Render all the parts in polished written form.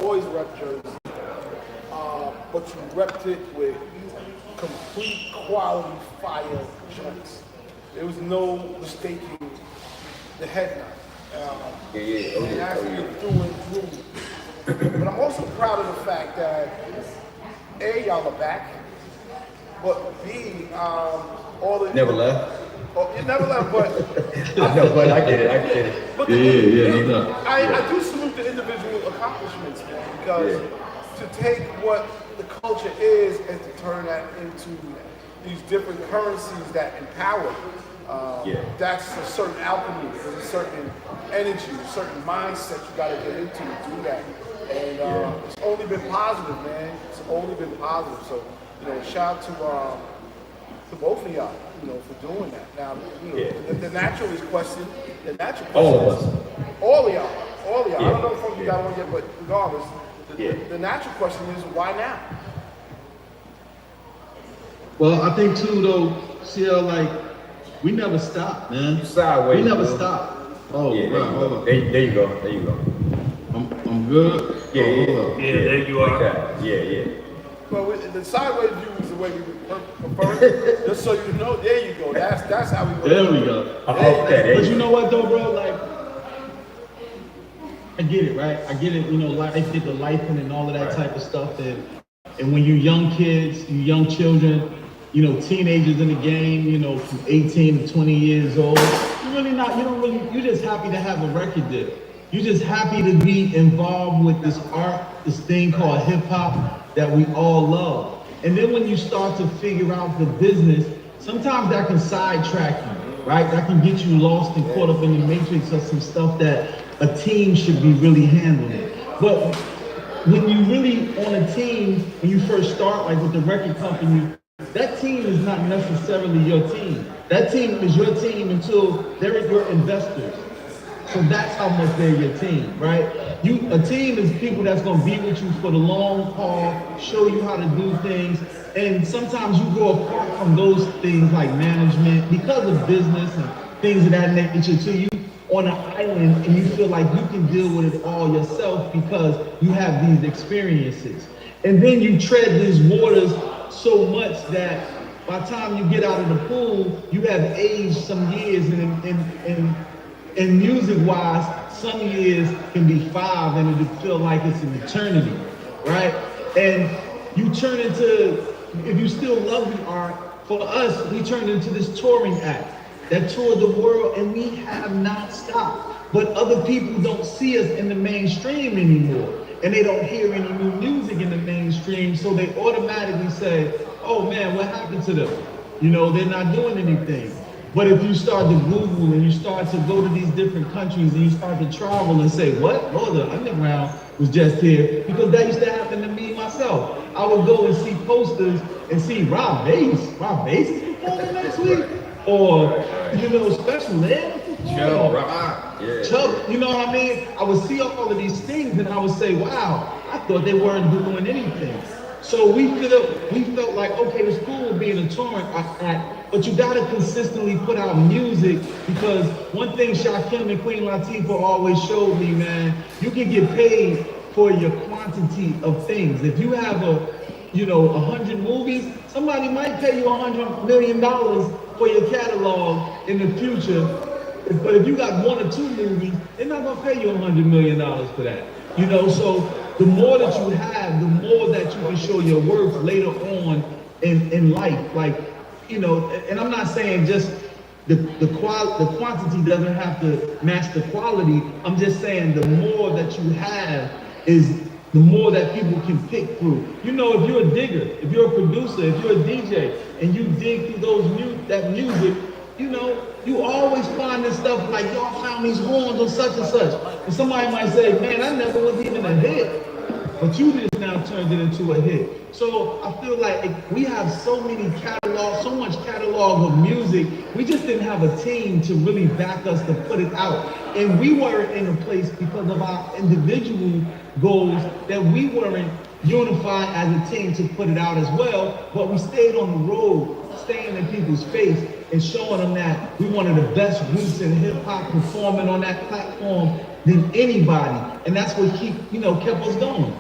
always rep Jersey, but you repped it with complete quality fire joints. There was no mistaking the headline. And actually through and through. But I'm also proud of the fact that A, y'all are back, but B, all the never left. Oh, you never left, but I know, but I get it. But I do salute the individual accomplishments, man, because to take what the culture is and to turn that into these different currencies that empower. That's a certain alchemy, there's a certain energy, a certain mindset you got to get into to do that. And it's only been positive, man. It's only been positive. So, shout out to both of y'all, for doing that. Now, the natural question. All of us. All of y'all. I don't know if you got one yet, but regardless, the natural question is, why now? Well, I think too, though, CL, like, we never stop, man. Sideways. We never stop. Oh, yeah, wow. There you go. I'm good. Yeah, there you are. Like yeah. Well, the sideways view is the way we prefer it. Just so you know, there you go. That's how we work. There we go. But you know what, though, bro? Like, I get it, right? I get it. Life, get the life and all of that type of stuff. And when you young kids, you young children, teenagers in the game, from 18 to 20 years old, you're just happy to have a record deal. You're just happy to be involved with this art, this thing called hip hop that we all love. And then when you start to figure out the business, sometimes that can sidetrack you, right? That can get you lost and caught up in the matrix of some stuff that a team should be really handling. But when you really on a team, when you first start, like with the record company, that team is not necessarily your team. That team is your team until they're your investors. So that's how much they're your team, right? A team is people that's gonna be with you for the long haul, show you how to do things, and sometimes you go apart from those things like management because of business and things of that nature to you on an island, and you feel like you can deal with it all yourself because you have these experiences. And then you tread these waters so much that by the time you get out of the pool, you have aged some years, and music-wise, some years can be 5 and it'll feel like it's an eternity, right? And you turn into, if you still love the art, for us, we turned into this touring act that toured the world, and we have not stopped. But other people don't see us in the mainstream anymore, and they don't hear any new music in the mainstream, so they automatically say, oh man, what happened to them? They're not doing anything. But if you start to Google and you start to go to these different countries and you start to travel and say, what? Oh, the underground was just here. Because that used to happen to me myself. I would go and see posters and see Rob Bass is performing next week. Or, Special Ed. Chubb, you know what I mean? I would see all of these things and I would say, wow, I thought they weren't doing anything. So we felt like, okay, it's cool being a touring act, but you gotta consistently put out music, because one thing Shakim and Queen Latifah always showed me, man, you can get paid for your quantity of things. If you have 100 movies, somebody might pay you $100 million for your catalog in the future. But if you got 1 or 2 movies, they're not gonna pay you $100 million for that. So the more that you have, the more that you can show your worth later on in life. And I'm not saying just the quantity doesn't have to match the quality. I'm just saying the more that you have is the more that people can pick through. If you're a digger, if you're a producer, if you're a DJ, and you dig through that music, you always find this stuff like, y'all found these horns on such and such. And somebody might say, man, I never was even a hit. But you just now turned it into a hit. So I feel like we have so much catalog of music. We just didn't have a team to really back us to put it out. And we weren't in a place because of our individual goals that we weren't unified as a team to put it out as well. But we stayed on the road, staying in people's face, and showing them that we one of the best groups in hip hop performing on that platform than anybody. And that's what kept us going.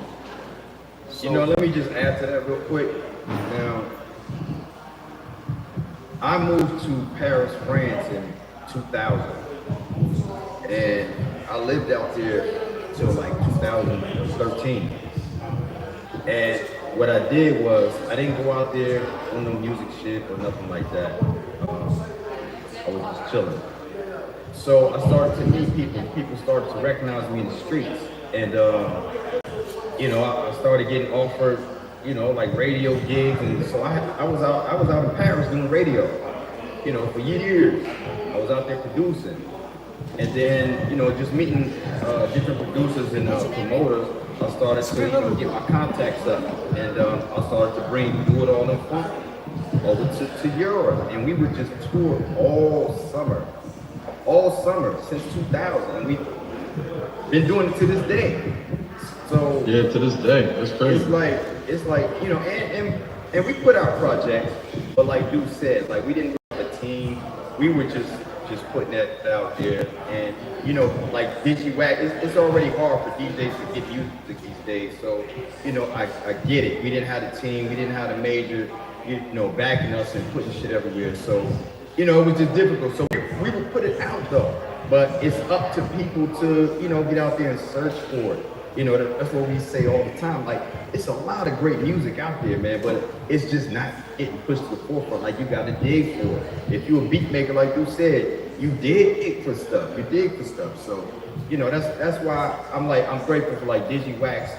Let me just add to that real quick. Now, I moved to Paris, France in 2000. And I lived out there till like 2013. And what I did was, I didn't go out there on no music shit or nothing like that. I was just chilling. So I started to meet people. People started to recognize me in the streets. And, I started getting offered, like radio gigs. And so I was out in Paris doing radio, for years. I was out there producing. And then, just meeting different producers and promoters, I started to get my contacts up. And I started to do it all in funk over to Europe. And we would just tour all summer since 2000. And we've been doing it to this day. So yeah, to this day, that's crazy. It's like, and we put out projects, but like Dude said, like we didn't have a team. We were just putting that out there. And like Digi Wax, it's already hard for DJs to get music these days. So I get it. We didn't have a team. We didn't have a major, backing us and putting shit everywhere. So it was just difficult. So we would put it out though. But it's up to people to get out there and search for it. That's what we say all the time. Like, it's a lot of great music out there, man, but it's just not getting pushed to the forefront. Like, you got to dig for it. If you're a beat maker, like you said, you dig for stuff. You dig for stuff. So, that's why I'm grateful for like Digi Wax,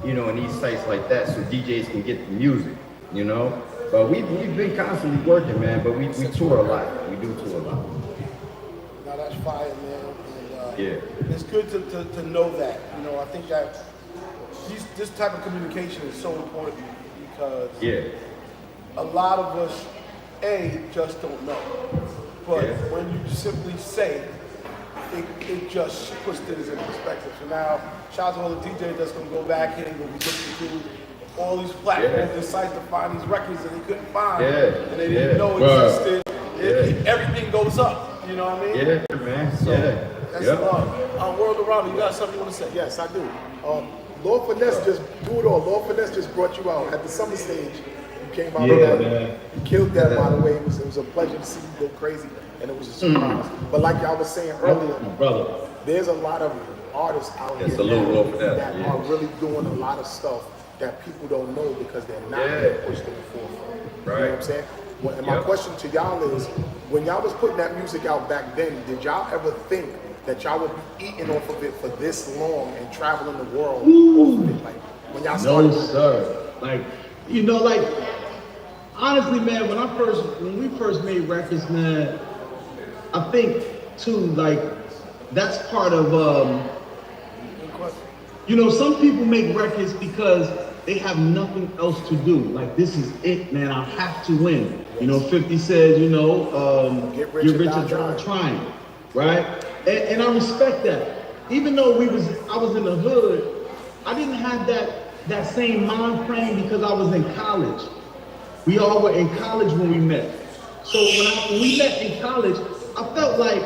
and these sites like that, so DJs can get the music, But we've been constantly working, man. But we tour a lot. We do tour a lot. Now that's fire, man. Yeah. It's good to know that. I think that this type of communication is so important because a lot of us, just don't know. But when you simply say, it just puts things in perspective. So now, shout out to all the DJs that's going to go back in and go be looking through all these platforms and sites to find these records that they couldn't find and they didn't know existed. Everything goes up. You know what I mean? Yeah, man. So, that's love. World Around, you got something you want to say? Yes, I do. Lord Finesse just do it all. Lord Finesse just brought you out at the summer stage. You came out with that. Man. You killed that, by the way. It was a pleasure to see you go crazy, and it was a surprise. But like I was saying earlier, brother, there's a lot of artists out here that are really doing a lot of stuff that people don't know because they're not being pushed to the forefront. Right. You know what I'm saying? And my question to y'all is, when y'all was putting that music out back then, did y'all ever think that y'all would be eating off of it for this long and traveling the world off of it? Like, when y'all started? No, sir. Like, honestly, man, when we first made records, man, I think too, like, that's part of, some people make records because they have nothing else to do. Like, this is it, man. I have to win. 50 says, get rich or die trying, right? And I respect that. Even though I was in the hood, I didn't have that same mind frame because I was in college. We all were in college when we met. So when we met in college, I felt like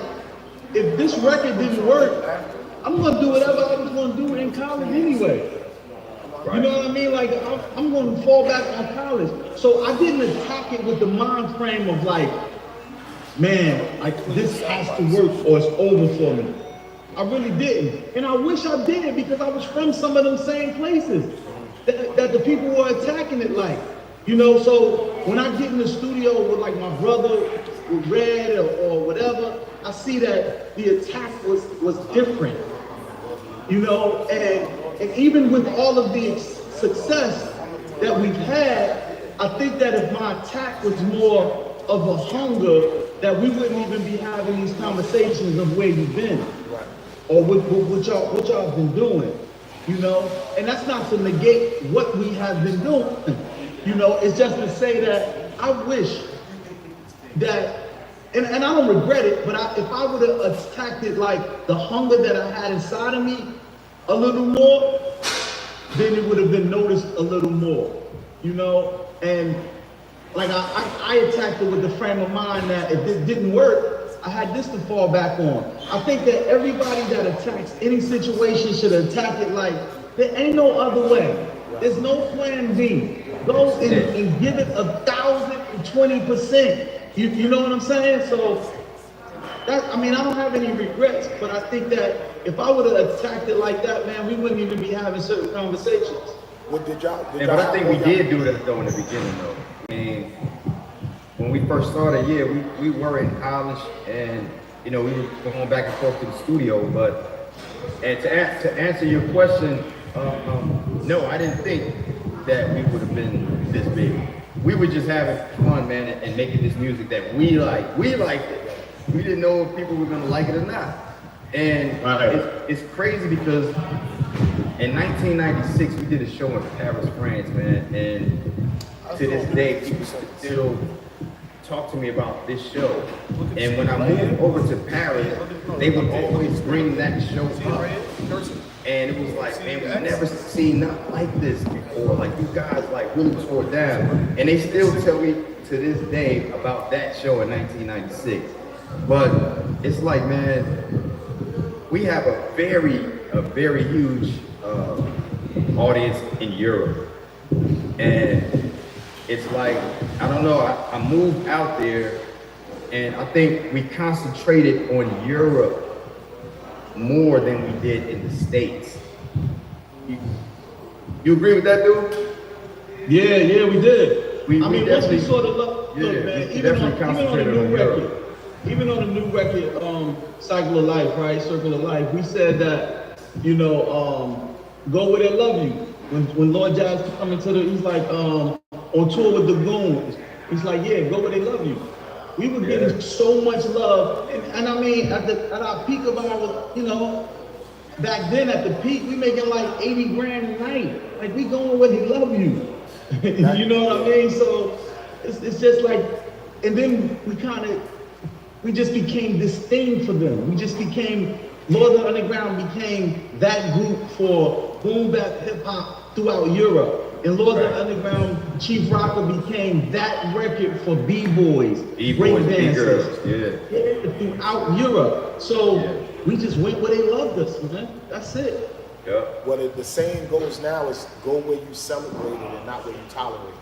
if this record didn't work, I'm gonna do whatever I was gonna do in college anyway. Right. You know what I mean? Like, I'm going to fall back on college. So I didn't attack it with the mind frame of like, man, like this has to work or it's over for me. I really didn't. And I wish I did because I was from some of them same places that the people were attacking it like. So when I get in the studio with like my brother, with Red or whatever, I see that the attack was different. And even with all of the success that we've had, I think that if my attack was more of a hunger, that we wouldn't even be having these conversations of where you've been, or what y'all been doing, And that's not to negate what we have been doing, It's just to say that I wish that, and I don't regret it, but if I would have attacked it like the hunger that I had inside of me a little more, then it would have been noticed a little more, And I attacked it with the frame of mind that if this didn't work, I had this to fall back on. I think that everybody that attacks any situation should attack it like there ain't no other way. There's no plan B. Go and give it 1,020%. You know what I'm saying? So that, I mean, I don't have any regrets, but I think that if I would have attacked it like that, man, we wouldn't even be having certain conversations. What did y'all? But I think we did do that though in the beginning though. I mean, when we first started, yeah, we were in college and we were going back and forth to the studio. But to answer your question, no, I didn't think that we would have been this big. We were just having fun, man, and making this music that we liked. We liked it. We didn't know if people were gonna like it or not. And it's crazy because in 1996 we did a show in Paris, France, man, and to this day people still talk to me about this show. And when I moved over to Paris, they would always bring that show up. And it was like, man, we've never seen nothing like this before. Like, you guys like really tore down. And they still tell me to this day about that show in 1996. But it's like, man, we have a very huge audience in Europe. And it's like, I don't know, I moved out there and I think we concentrated on Europe more than we did in the States. You agree with that, dude? Yeah, we did. Once we saw the love, yeah, look, man, even on the new record, Cycle of Life, right? Circle of Life, we said that, go where they love you. When Lord Jazz coming to he's like, on tour with the Goons. He's like, yeah, go where they love you. We were getting so much love, and I mean, at our peak of our, back then at the peak, we making like 80 grand a night. Like, we going where they love you. You know what I mean? So it's just like, and then we just became this thing for them. We just became, Lord of the Underground became that group for boom bap hip hop throughout Europe. And Lord of the Underground, Chief Rocker became that record for B-boys, break dancers, throughout Europe. So we just went where they loved us, man. That's it. Yeah. Well, the saying goes now is go where you celebrate it and not where you tolerate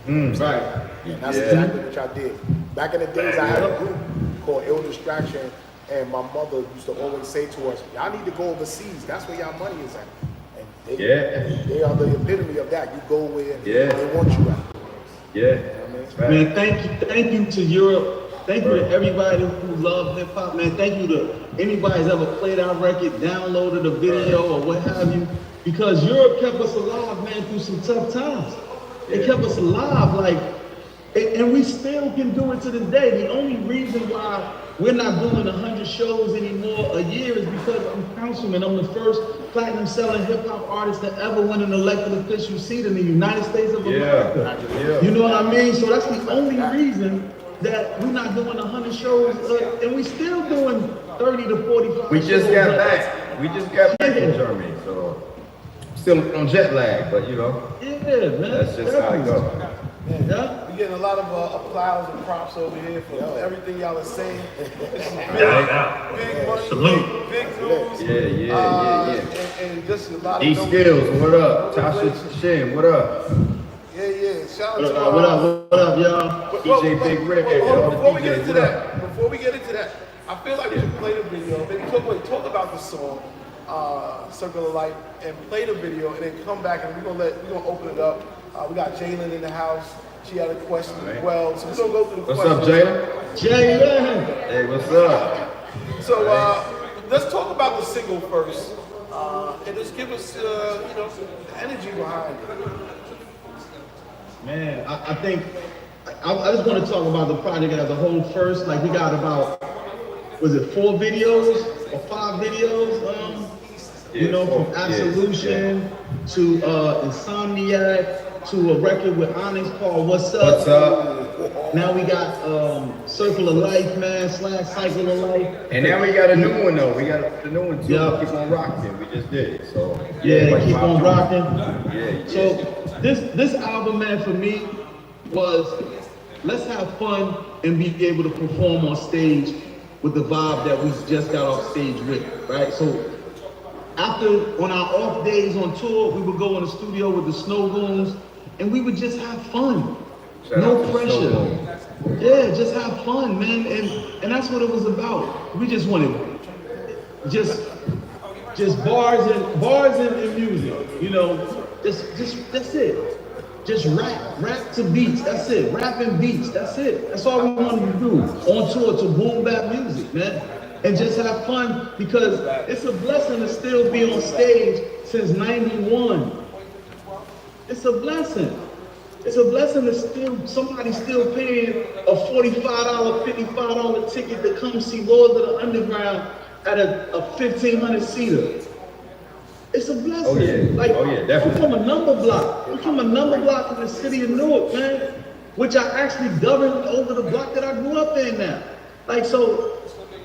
it. Right. And that's exactly what y'all did. Back in the days, I had a group called Ill Distraction, and my mother used to always say to us, y'all need to go overseas. That's where y'all money is at. They are the epitome of that. You go where they want you at. Yeah. You know what I mean? Man, thank you to Europe. Thank you to everybody who love hip hop, man. Thank you to anybody who's ever played our record, downloaded a video or what have you. Because Europe kept us alive, man, through some tough times. It kept us alive, and we still can do it to this day. The only reason why we're not doing 100 shows anymore a year is because I'm councilman. I'm the first platinum selling hip hop artist to ever win an elected official seat in the United States of America. You know what I mean? So that's the only reason that we're not doing 100 shows, and we still doing 30 to 45 We just got back. We just got back in Germany, so still on jet lag, but Yeah, man. that's just how it goes. Yeah. We're getting a lot of applause and props over here for everything y'all are saying. This is big money, big news. Yeah. And just a lot of E-Skills, what up? Tasha Shin, what up? Yeah. Shout out to What up, y'all? DJ Big Rick, Before we get into that, I feel like we should play the video. Maybe talk about the song, Circle of Life, and play the video, and then come back and we're gonna open it up. We got Jalen in the house. She had a question as well, so we're gonna go through the questions. What's up, Jalen? Jalen. Hey, what's up? So let's talk about the single first, and just give us the energy behind it. Man, I think I just want to talk about the project as a whole first. Like, we got about, was it 4 videos or 5 videos? From Absolution to Insomniac to a record with Onyx called What's Up? What's up? Now we got Circle of Life, man, / Cycle of Life. And now we got a new one though. We got the new one too. Yeah. Keep on rocking. We just did it. So Keep on rocking. Yeah. So this album, man, for me was let's have fun and be able to perform on stage with the vibe that we just got off stage with, right? So on our off days on tour, we would go in the studio with the Snow Goons and we would just have fun. No pressure. Yeah, just have fun, man. And that's what it was about. We just wanted just bars and music, you know, just that's it. Just rap to beats, that's it. Rap and beats, that's it. That's all we wanted to do on tour, to boom bap music, man. And just have fun, because it's a blessing to still be on stage since '91. It's a blessing. It's a blessing to somebody still paying a $45, $55 ticket to come see Lords of the Underground at a 1,500 seater. It's a blessing. Oh yeah, definitely. We're from a number block. We're from a number block in the city of Newark, man, which I actually governed over the block that I grew up in now. Like, so,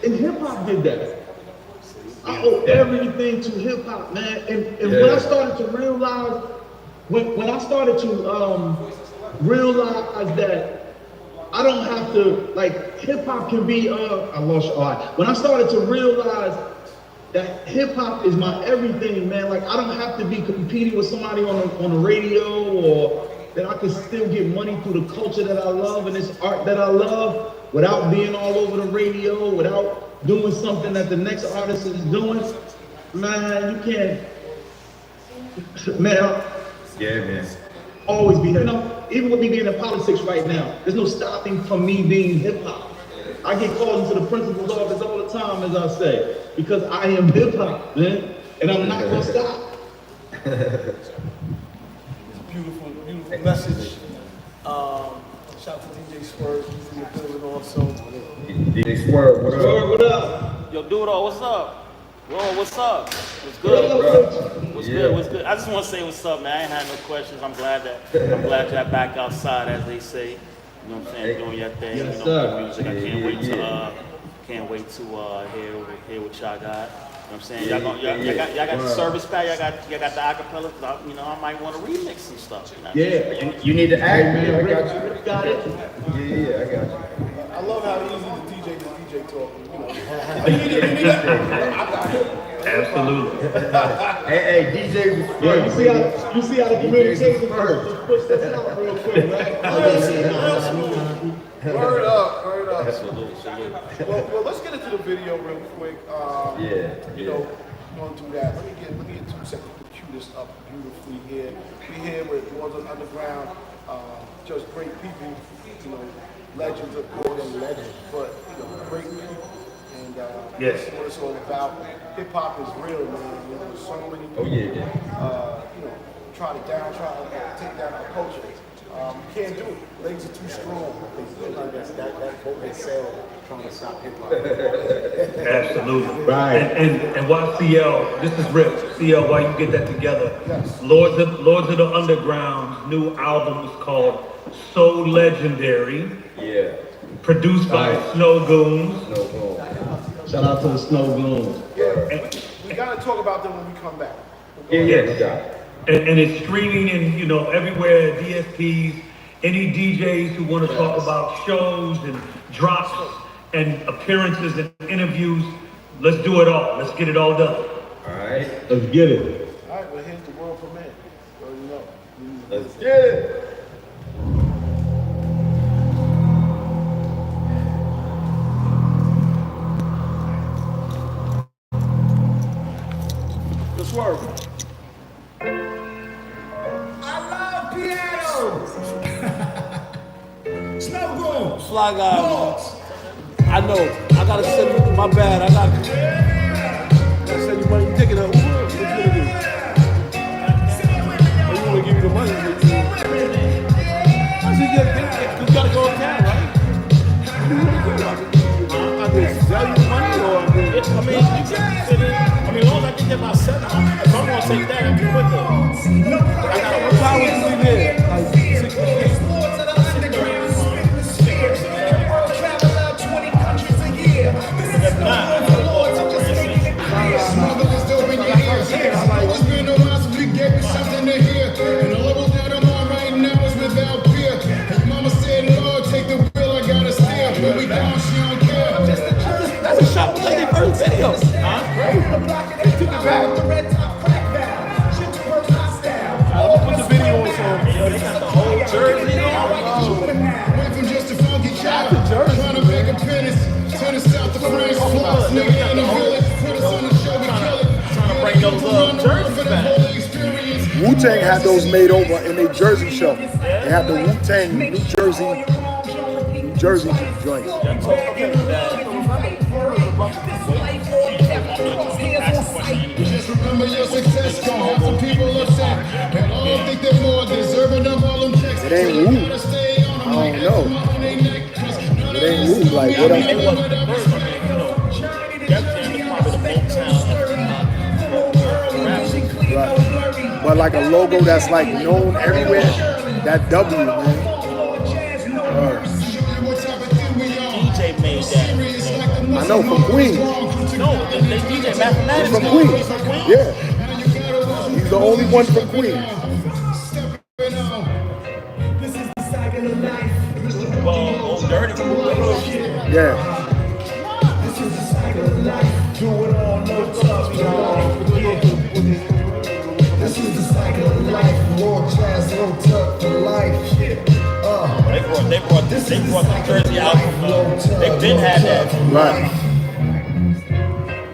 and hip hop did that. I owe everything to hip hop, man. And when I started to realize, when I started to realize that I don't have to, like, hip hop can be, I lost your eye. When I started to realize that hip hop is my everything, man. Like, I don't have to be competing with somebody on the radio, or that I can still get money through the culture that I love and this art that I love without being all over the radio, without doing something that the next artist is doing. Man, you can't, man. Yeah, man. Always be, you know, even with me being in politics right now, there's no stopping from me being hip hop. I get called into the principal's office all the time, as I say, because I am hip hop, man, and I'm not gonna stop. It's a beautiful, beautiful message. Shout out to DJ Swerve, he's in the building also. DJ Swerve, what up? Swerve, what up? Yo, Dudo, what's up? Whoa, what's up? What's good? What's good? What's good? I just want to say what's up, man. I ain't had no questions. I'm glad you're back outside, as they say. You know what I'm saying? Doing your thing. Yes, you know, sir. music. I can't wait to hear what y'all got. You know what I'm saying? Y'all got the service pack. Y'all got the acapella. You know, I might want to remix some stuff. You know? Yeah. You need to act, man. I Rick, got you. Rick got it. Yeah, I got you. I love how easy the DJ talking, you know. I got it. Absolutely. Hey, DJ was first. You see how the communication works. Just push this out real quick, right? Word up. Salute. Well, let's get into the video real quick. You know, going through that. Let me get 2 seconds to cue this up beautifully here. We here with Lords of the Underground, just great people, you know, legends of course, but you know, great people. And Yes. that's what it's all about. Hip hop is real, man. You know, there's so many people, you know, try to take down our culture. You can't do it. Legs are too strong. That boat has sailed trying to stop hip hop. Absolutely. Right. And while CL, this is Rip. CL, while you get that together, Yes. Lords of the Underground's new album is called So Legendary, Yeah. produced by Snow Goons. No, no. Shout out to the Snow Goons. Yeah, we gotta talk about them when we come back. Yeah, we got it. And it's streaming in, you know, everywhere, DSPs, any DJs who want to talk about shows and drops and appearances and interviews. Let's do it all. Let's get it all done. All right. Let's get it. All right, well, here's the world premiere. So you know. Let's get it. The Swerve. Fly guy, I know. I gotta send you. My bad. I gotta send you money. You taking a Uber? What you gonna do? Or you wanna give you the money? I said, you gotta go uptown, right? What do you wanna do? I can sell you the money, or I mean, you can sit in. I mean, as long as I can get my 7, if I'm gonna take that, I'll be quick though. I got what time would you leave here? Like 6 p.m. If not, And all of that I'm on right now is without fear. And mama said, Lord, take the like their first video. They took it back. I'm gonna put the video on so They got the whole jersey on. Went from just a funky child, trying to make a penance, turn us out to France, floss, nigga in the village, put us on the show, we kill it. Trying to bring those jerseys back. Wu-Tang had those made over in their Jersey show. They had the Wu-Tang New Jersey joints. Just remember your success, gonna have some people upset, and all think they're more deserving of all them checks. It ain't Wu. I don't know. It ain't Wu. Like, what else? Right. But like a logo that's like known everywhere, that W, man. DJ made that. I know, from Queens. No, they DJ Mathematics. From Queens. Yeah. He's the only one from Queens. Well, Old Dirty. Yeah. This is the cycle of life, more jazz, low tuck for life. They brought the Jersey album. They've been had that. Right.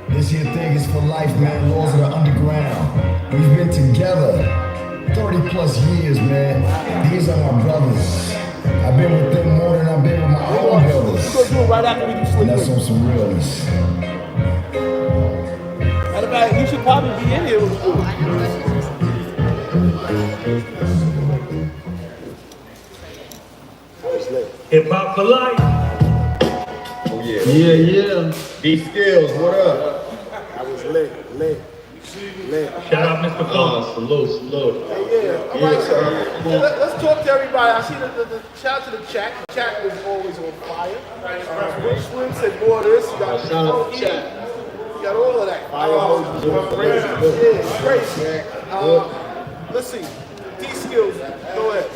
This here thing is for life, man. Laws of the underground. We've been together 30 plus years, man. These are my brothers. I've been with them more than I've been with my own brothers. We're gonna do it right after we do Sleep And that's With. on some realness. Matter of fact, you should probably be in here when we do it. Hip hop for life. Oh yeah. Yeah. These skills, what up? That was lit. Shout out Mr. Funk. Salute. Yeah. All right, so let's talk to everybody. I see the shout out to the chat. The chat was always on fire. Rich Slim said more of this. You got Shout out to Funky. chat. You got all of that. Yeah, it's crazy. Let's see. D Skills. Go ahead.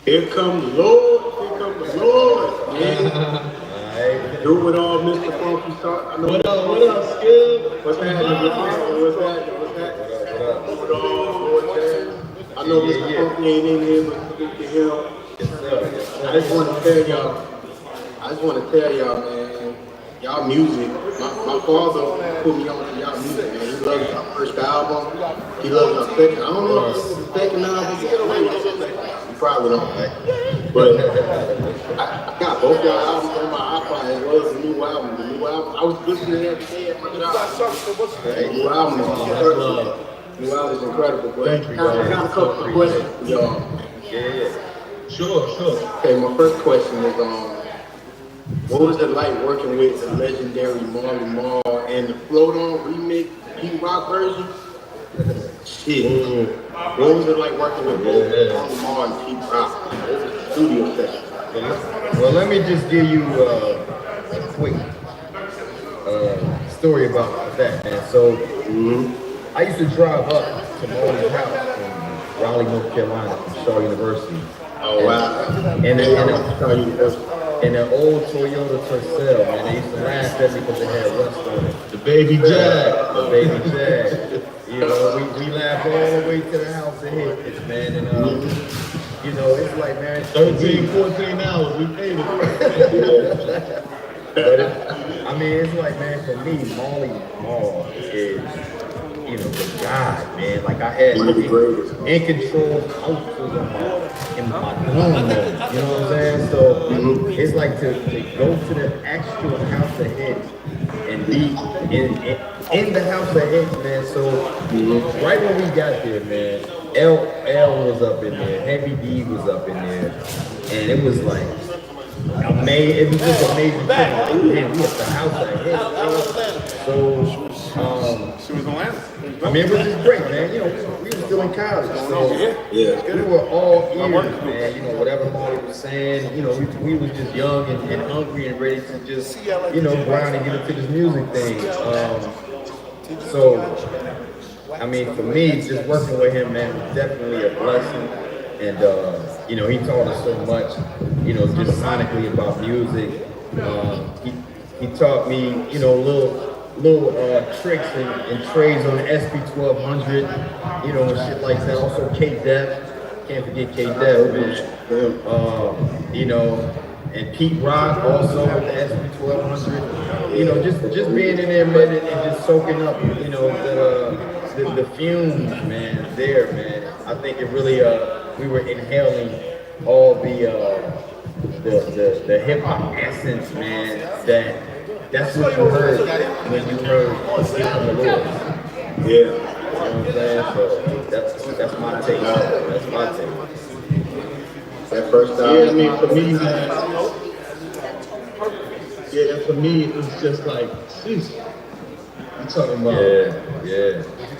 Here come the Lord, here come the Lord. Do what all Mr. Funky talk. I know What up, Skip? what's happening. Do it all, Lord Jazz. I know Mr. Funky ain't in here, but speak to him. I just want to tell y'all, man, y'all music. My father put me on to y'all music, man. He loves our first album. He loves our second. I don't know if this is the second album. You probably don't, right? But I got both y'all albums on my iPod as well as the new album. The new album, I was listening to that today at my job. The new album is incredible. The new album is incredible. But Thank you, I got a couple of questions for y'all. Yeah. Sure. Okay, my first question is, what was it like working with the legendary Marley Marl and the Float On remix Pete Rock version? Shit. What was it like working with both Marley Marl and Pete Rock? What was the studio session? Well, let me just give you a quick story about that, man. So, I used to drive up to Marley's house from Raleigh, North Carolina, from Shaw University. Oh, wow. And an old Toyota Tercel, man. They used to laugh at me because they had rust on it. The baby Jag. You know, we laughed all the way to the house and hit this, man. And, you know, it's like, man, 13, 14 hours, we paid it. But I mean, it's like, man, for me, Marley Marl is, you know, the God, man. Like I had in control posters in my room, you know what I'm saying? So it's like to go to the actual house of hits and be in the house of hits, man. So right when we got there, man, L was up in there, Heavy D was up in there, and it was like amazing. It was just amazing. Man, we at the house of hits. So She was on Atlanta. I mean, it was just great, man. You know, we were still in college, so we were all ears, man. You know, whatever Marley was saying, you know, we was just young and hungry and ready to just, you know, grind and get into this music thing. So, I mean, for me, just working with him, man, was definitely a blessing. And, you know, he taught us so much, you know, just sonically about music. he taught me, you know, little tricks and trades on the SP1200, you know, and shit like that. Also K-Def, can't forget K-Def, man. You know, and Pete Rock also with the SP1200. You know, just being in there, man, and just soaking up, you know, the fumes, man, there, man. I think it really, we were inhaling all the hip hop essence, man. That's what you heard when you heard Get on the Lord. Yeah. You know what I'm saying? So that's my take. That's my take. That first time. Yeah, I mean, for me, man. Yeah, for me, it was just like, sheesh. I'm talking about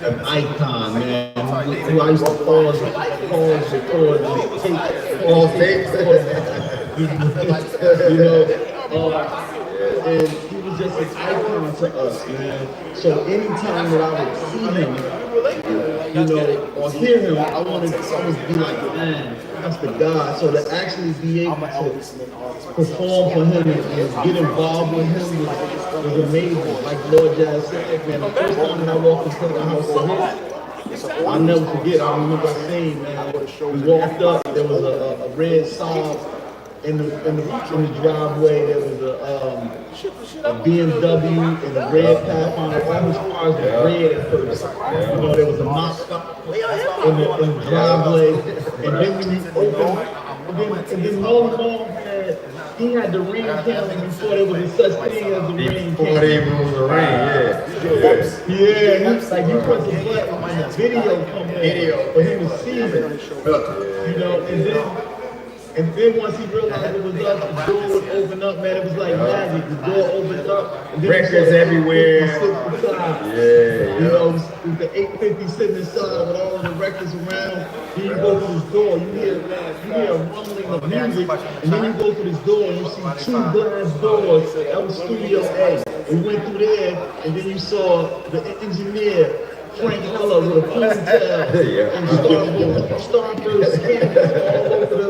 an icon, man. Who I used to pause record, and take tapes. You know, and he was just an icon to us, man. So anytime that I would see him, you know, or hear him, I wanted to always be like, man, that's the guy. So to actually be able to perform for him and get involved with him was amazing. Like Lord Jazz said, man, the first time that I walked into the house of his, I'll never forget. I remember saying, man, we walked up, there was a red Saab in the driveway. There was a BMW and a red Pathfinder. All his cars were red at first. You know, there was a mop in the driveway, and then when you open, and then Marley Marl he had the ring camera before there was a such thing as a ring camera. Before they was a ring, yeah. Like you press a button and the video come on for him to see it. You know, and then once he realized it was us, the door would open up, man. It was like magic. The door opened up. And then records everywhere. You know, with the 850 sitting inside with all of the records around. Then you go through this door, you hear a rumbling of music, and then you go through this door and you see two glass doors. That was Studio A. We went through there, and then you saw the engineer, Frank Heller, with a ponytail and Starburst cameras all over the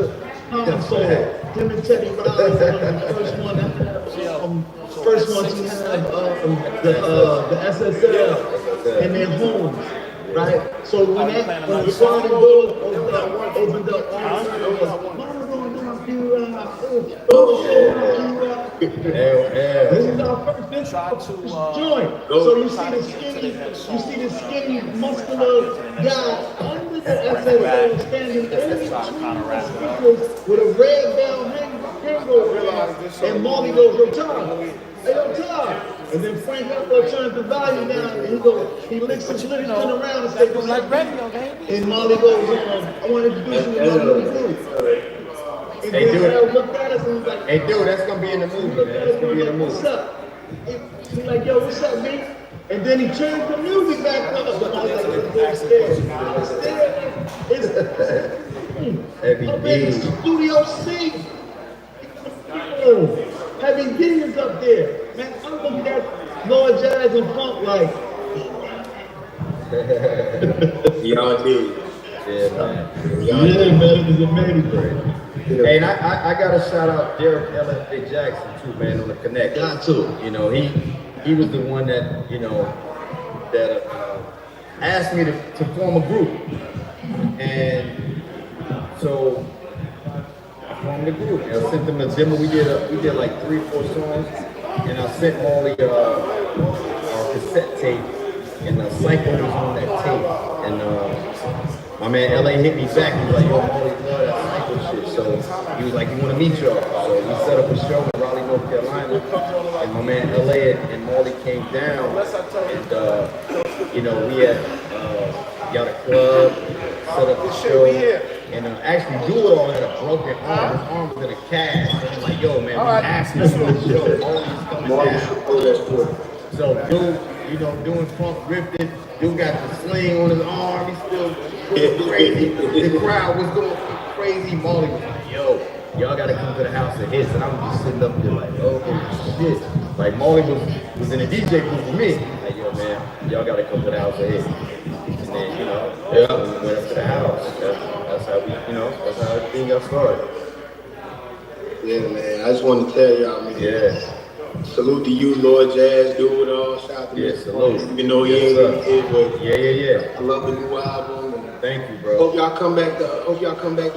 console. Him and Teddy Riley were the first ones to have the SSL in their homes, right? So when the sliding door opened up, this is our first joint. So you see the skinny, muscular guy under the SSL standing over with a red bell hangover, and Marley goes, "Yo, Todd, hey, yo, Todd." And then Frank Elko turns the volume down, and he licks his lips, turn around and says, "What's like radio, baby?" And Marley goes, "I want to introduce you to my little group." And Hey, dude. Looked at us and was like, Hey, dude, that's gonna be in the movie, man. That's gonna be in the movie. What's up? He's like, "Yo, what's up, man?" And then he turned the music back up. I was like, "Let's go upstairs." Heavy Up D. in Studio C. Heavy D is up there. Man, I'm looking at Lord Jazz and Funk like. Y'all did. Yeah, man. Man, it was amazing. Hey, and I gotta shout out Derek L.F.A. Jackson too, man, on the Connect. Got to. You know, he was the one that, you know, that asked me to form a group. And so I formed a group. And I sent them a demo. We did like 3 or 4 songs. And I sent Marley our cassette tape. And Psycho was on that tape. And my man LA hit me back. He was like, "Yo, Marley, love that Psycho shit." So he was like, "You want to meet y'all?" So we set up a show in Raleigh, North Carolina. And my man LA and Marley came down. And, you know, we had got a club, set up a show. And actually, Duo had a broken arm. His arm was in a cast. And I'm like, "Yo, man, we have to do this show. Marley's coming down." So, dude, you know, doing funk rifted. Dude got the sling on his arm. He's still going crazy. The crowd was going crazy. Marley was like, "Yo, y'all gotta come to the house of hits." And I was just sitting up there like, "Oh shit." Like Marley was in the DJ booth with me. Like, "Yo, man, y'all gotta come to the house of hits." And then, you know, we went up to the house. That's how we, you know, that's how everything got started. Yeah, man. I just want to tell y'all, man. Yeah. salute to you, Lord Jazz, do it all. Shout out to Yeah, Mr. salute. Even though he Yes, ain't sir. really here, but Yeah. I love the new album. And Thank you, bro. hope y'all come back to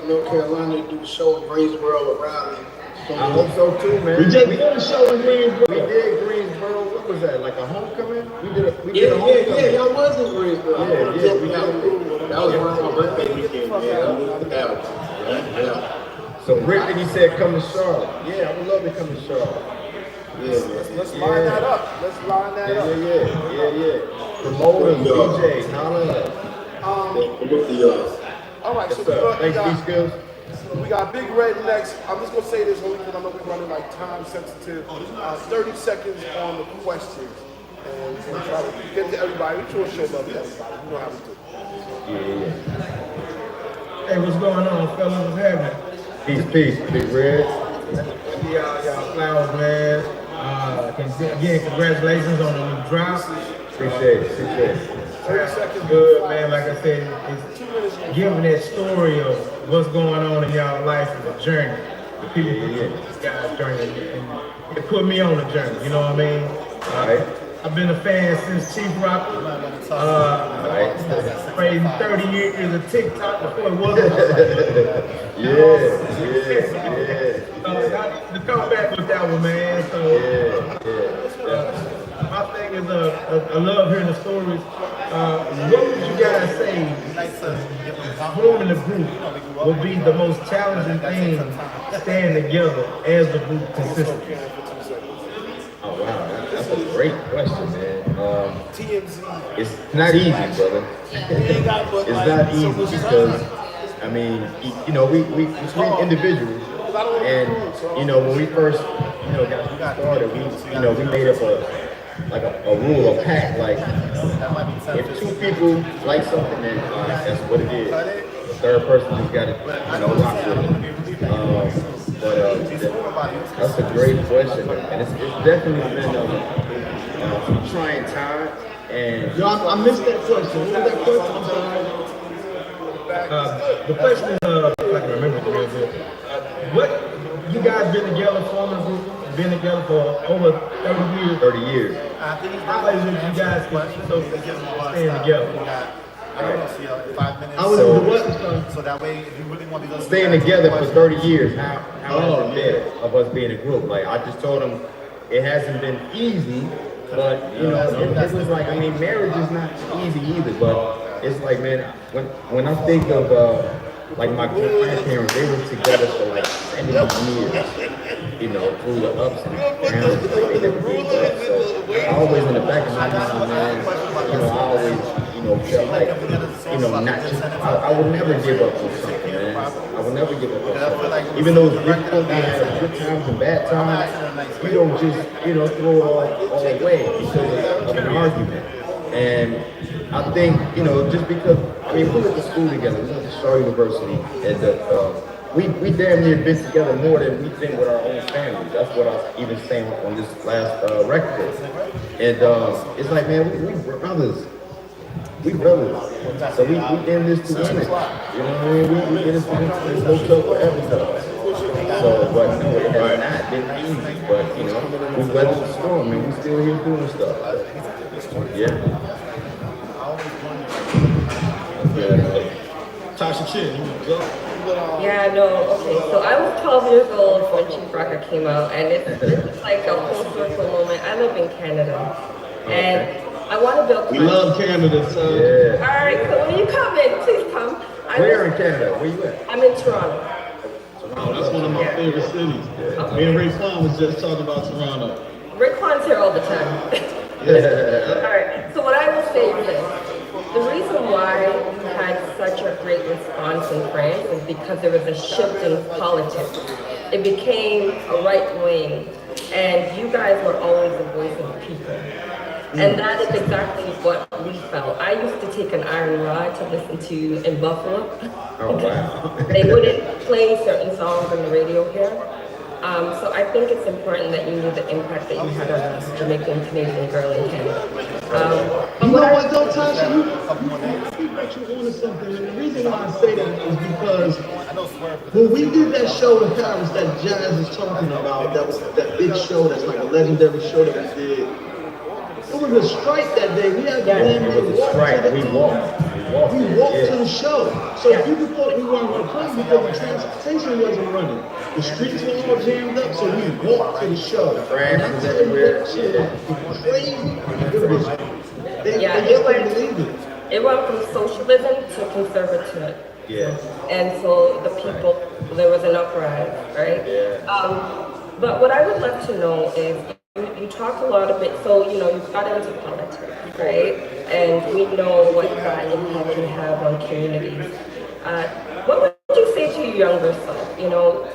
North Carolina to do a show in Greensboro or Raleigh. I hope so too, man. We just did a show in Greensboro. We did Greensboro. What was that? Like a homecoming? We did a Yeah, homecoming. y'all was in Greensboro. Yeah, we got That was around my birthday weekend. Yeah. So Rick, he said come to Charlotte. Yeah, I would love to come to Charlotte. Yeah, Let's line that up. Let's line that up. Yeah. Promoters, DJs, holla. All right, so Thanks, D-Skills. we got Big Red next. I'm just gonna say this only because I know we're running like time sensitive. 30 seconds on the questions, and try to get to everybody. We try to show love to everybody. You know how we do. Yeah. Hey, what's going on, fellas? What's happening? Peace, Big Red. Y'all flowers, man. Again, congratulations on the new drop. Appreciate it. 30 seconds. Good, man. Like I said, it's giving that story of what's going on in y'all life and the journey. The people who this guy's journey, and it put me on the journey. You know what I mean? I've been a fan since Chief Rock. Praising 30 years of TikTok before it wasn't. To come back with that one, man. So, my thing is, I love hearing the stories. What would you guys say forming a group will be the most challenging thing staying together as a group consistently? Oh wow, that's a great question, man. It's not easy, brother. It's not easy because, I mean, we individuals, and when we first, got started, we made up a rule, a pact, like if two people like something, then that's what it is. The third person just got to, rock with it. That's a great question, and it's definitely been a trying time. And Yo, I missed that question. What was that question? I'm sorry. The question is, if I can remember it a little bit. What you guys been together, forming a group, been together for over 30 years. 30 years. How is it you guys staying together? I don't know, see, 5 minutes. I was in the what? So that way, if you really want these other Staying together for 30 years, how has it been of us being a group? Like, I just told him it hasn't been easy, but, it was like, I mean, marriage is not easy either, but it's like, man, when I think of, like, my grandparents, they were together for like 70 years, through the ups and downs, like, they never gave up. So, always in the back of my mind, man, I always, felt like, not just, I would never give up on something, man. I would never give up on something. Even though it's difficult, we have good times and bad times, we don't just, throw it all away because of an argument. And I think, just because, we went to school together, we went to Shaw University, and we damn near been together more than we've been with our own families. That's what I was even saying on this last record. And it's like, man, we're brothers. We brothers. So we in this to win it. You know what I mean? We in this to win it. There's no trouble for everybody. So, but no, it has not been easy. But, we weathered the storm, and we still here doing stuff. Yeah. Tasha Chin, you go. Yeah, no, okay. So I was 12 years old when Chief Rocker came out, and it's like a full circle moment. I live in Canada, and I want to build. We love Canada, so. Yeah. All right, so when you come in, please come. Where in Canada? Where you at? I'm in Toronto. Oh, that's one of my favorite cities. Okay. Me and Ray Kwan was just talking about Toronto. Rick Kwan's here all the time. All right, so what I will say is this. The reason why we had such a great response in France is because there was a shift in politics. It became a right wing, and you guys were always the voice of the people. And that is exactly what we felt. I used to take an iron rod to listen to in Buffalo. Oh, wow. They wouldn't play certain songs on the radio here. So I think it's important that you knew the impact that you had on a Jamaican Canadian girl in Canada. You know what though, Tasha? You onto something. And the reason why I say that is because know Swerve. When we did that show in Paris that Jazz is talking about, that was that big show, that's like a legendary show that we did. It was a strike that day. We had to walk to the show. So people thought we weren't going to play because the transportation wasn't running. The streets were all jammed up, so we walked to the show. And I tell you that shit was crazy. They just couldn't believe it. It went from socialism to conservative. Yeah. And so the people, there was an uprising, right? But what I would love to know is, you talk a lot of it, so you got into politics, right? And we know what that impact can have on communities. What would you say to your younger self?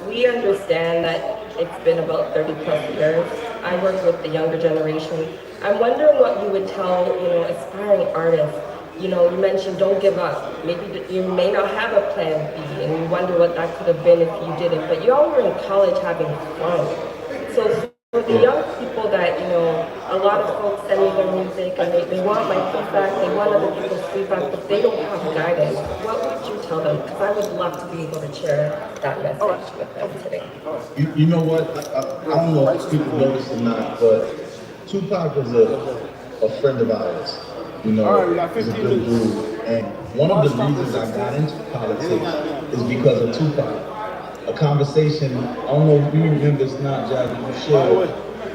We understand that it's been about 30 plus years. I work with the younger generation. I'm wondering what you would tell, aspiring artists. You mentioned don't give up. Maybe you may not have a plan B, and you wonder what that could have been if you didn't. But y'all were in college having fun. So for the young people that, a lot of folks send me their music and they want my feedback, they want other people's feedback, but they don't have guidance. What would you tell them? Because I would love to be able to share that message with them today. You know what? I don't know if people know this or not, but Tupac was a friend of ours. He's a good dude. And one of the reasons I got into politics is because of Tupac. A conversation, I don't know if you remember Snapchat, you shared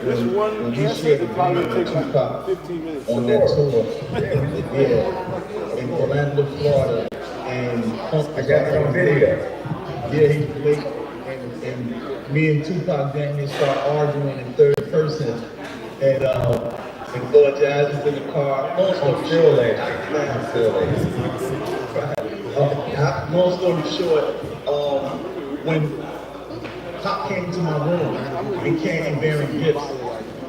when he shared the video with Tupac on that tour, in Orlando, Florida, and I got it on video. Yeah, he played, and me and Tupac then start arguing in third person, and Lord Jazz is in the car. Long story short, when Pop came to my room and came bearing gifts,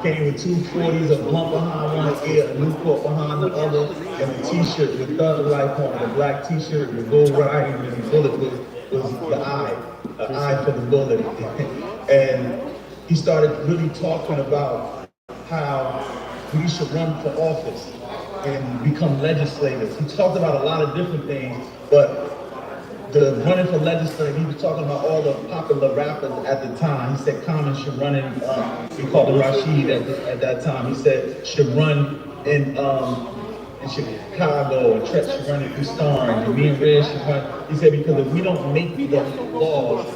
came with 2 40s, a blunt behind one ear, a Newport behind the other, and a t-shirt with Thug Life on, a black t-shirt with gold riding, and the bullet was the eye for the bullet. And he started really talking about how we should run for office and become legislators. He talked about a lot of different things, but the running for legislature, he was talking about all the popular rappers at the time. He said Common should run in, he called him Rashid at that time. He said should run in Chicago, and Tret should run in Houston, and me and Red should run. He said because if we don't make the laws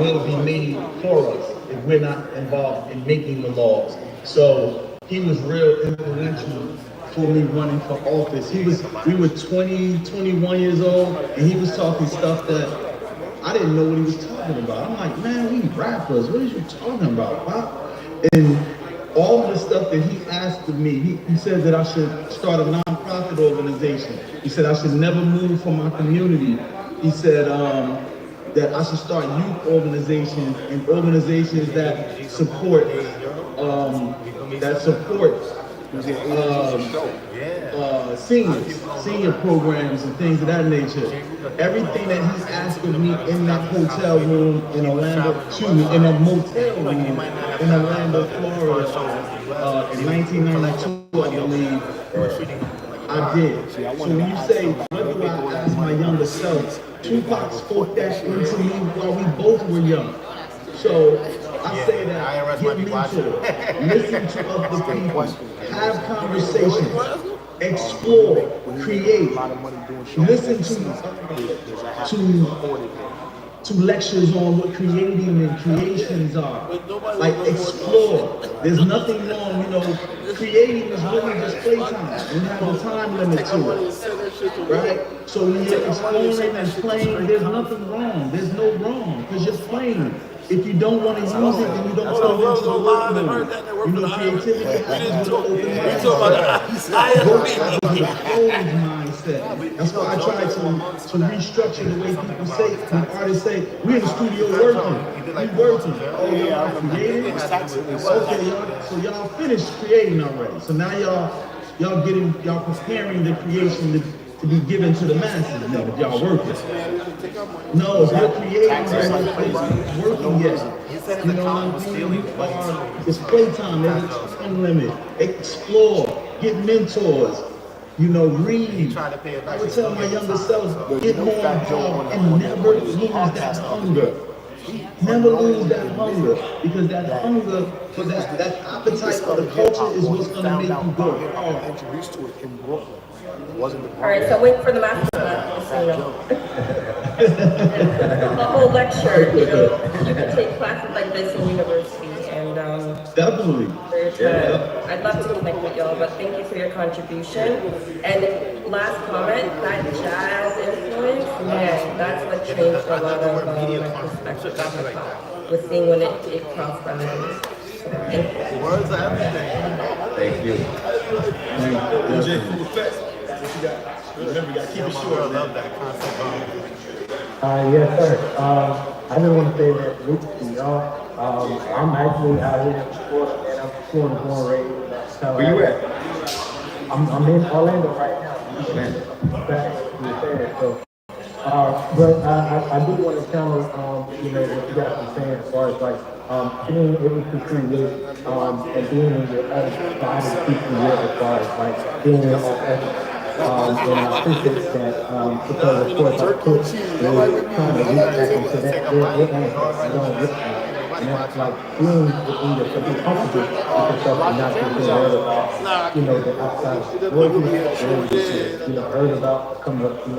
will be made for us if we're not involved in making the laws. So he was real influential for me running for office. We were 20, 21 years old, and he was talking stuff that I didn't know what he was talking about. I'm like, man, we rappers, what are you talking about, Pop? And all of the stuff that he asked of me, he said that I should start a nonprofit organization. He said I should never move from my community. He said that I should start youth organizations and organizations that support senior programs and things of that nature. Everything that he's asking me in that hotel room in Orlando, in a motel room in Orlando, Florida, in 1992, I believe, I did. So when you say, what do I ask my younger self? Tupac spoke that into me while we both were young. So I say that, get mentored, listen to other people, have conversations, explore, create, listen to lectures on what creating and creations are. Like explore. There's nothing wrong, creating is really just playtime. You have a time limit to it. Right? So when you're exploring and playing, there's nothing wrong. There's no wrong, because you're playing. If you don't want to use it, then you don't step into the work mode. Creativity happens with an open mindset. That's why I try to restructure the way people say, when artists say, we're in the studio working. We working. Oh, y'all creating? Okay, so y'all finished creating already. So now y'all preparing the creation to be given to the masses now, if y'all working. No, if you're creating, it's working yet. You know what I mean? It's playtime, there's a time limit. Explore, get mentors, read. He tried to pay it I back. would tell my younger self, Well, get more involved and never lose that hunger. Never lose that hunger, because that hunger for that appetite for the culture is what's gonna make you go hard. Introduced to it in Brooklyn. It wasn't the All right, so I'm waiting for the master class. The whole lecture, you can take classes like this in university, and Definitely. I'd love to connect with y'all, but thank you for your contribution. And last comment, that jazz influence, man, that's what changed a lot of my perspective on hip hop. Was seeing when it crossed boundaries. Thank you. Words are everything. Thank you. DJ Cool Effects. What you got? Remember, you gotta keep it short. I love that concept. Yes, sir. I just want to say that to y'all. I'm actually out here in Florida, and I'm Florida born raised. Where you at? I'm in Orlando right now. Back to the fair, so. But I do want to channel, what you guys are saying as far as like being able to create and being in your own body keeping you as far as like being your own essence. And I appreciate that because of course I put trying to reach back into that and that's like being within yourself, being comfortable with yourself and not being worried about, the outside world and heard about coming up, so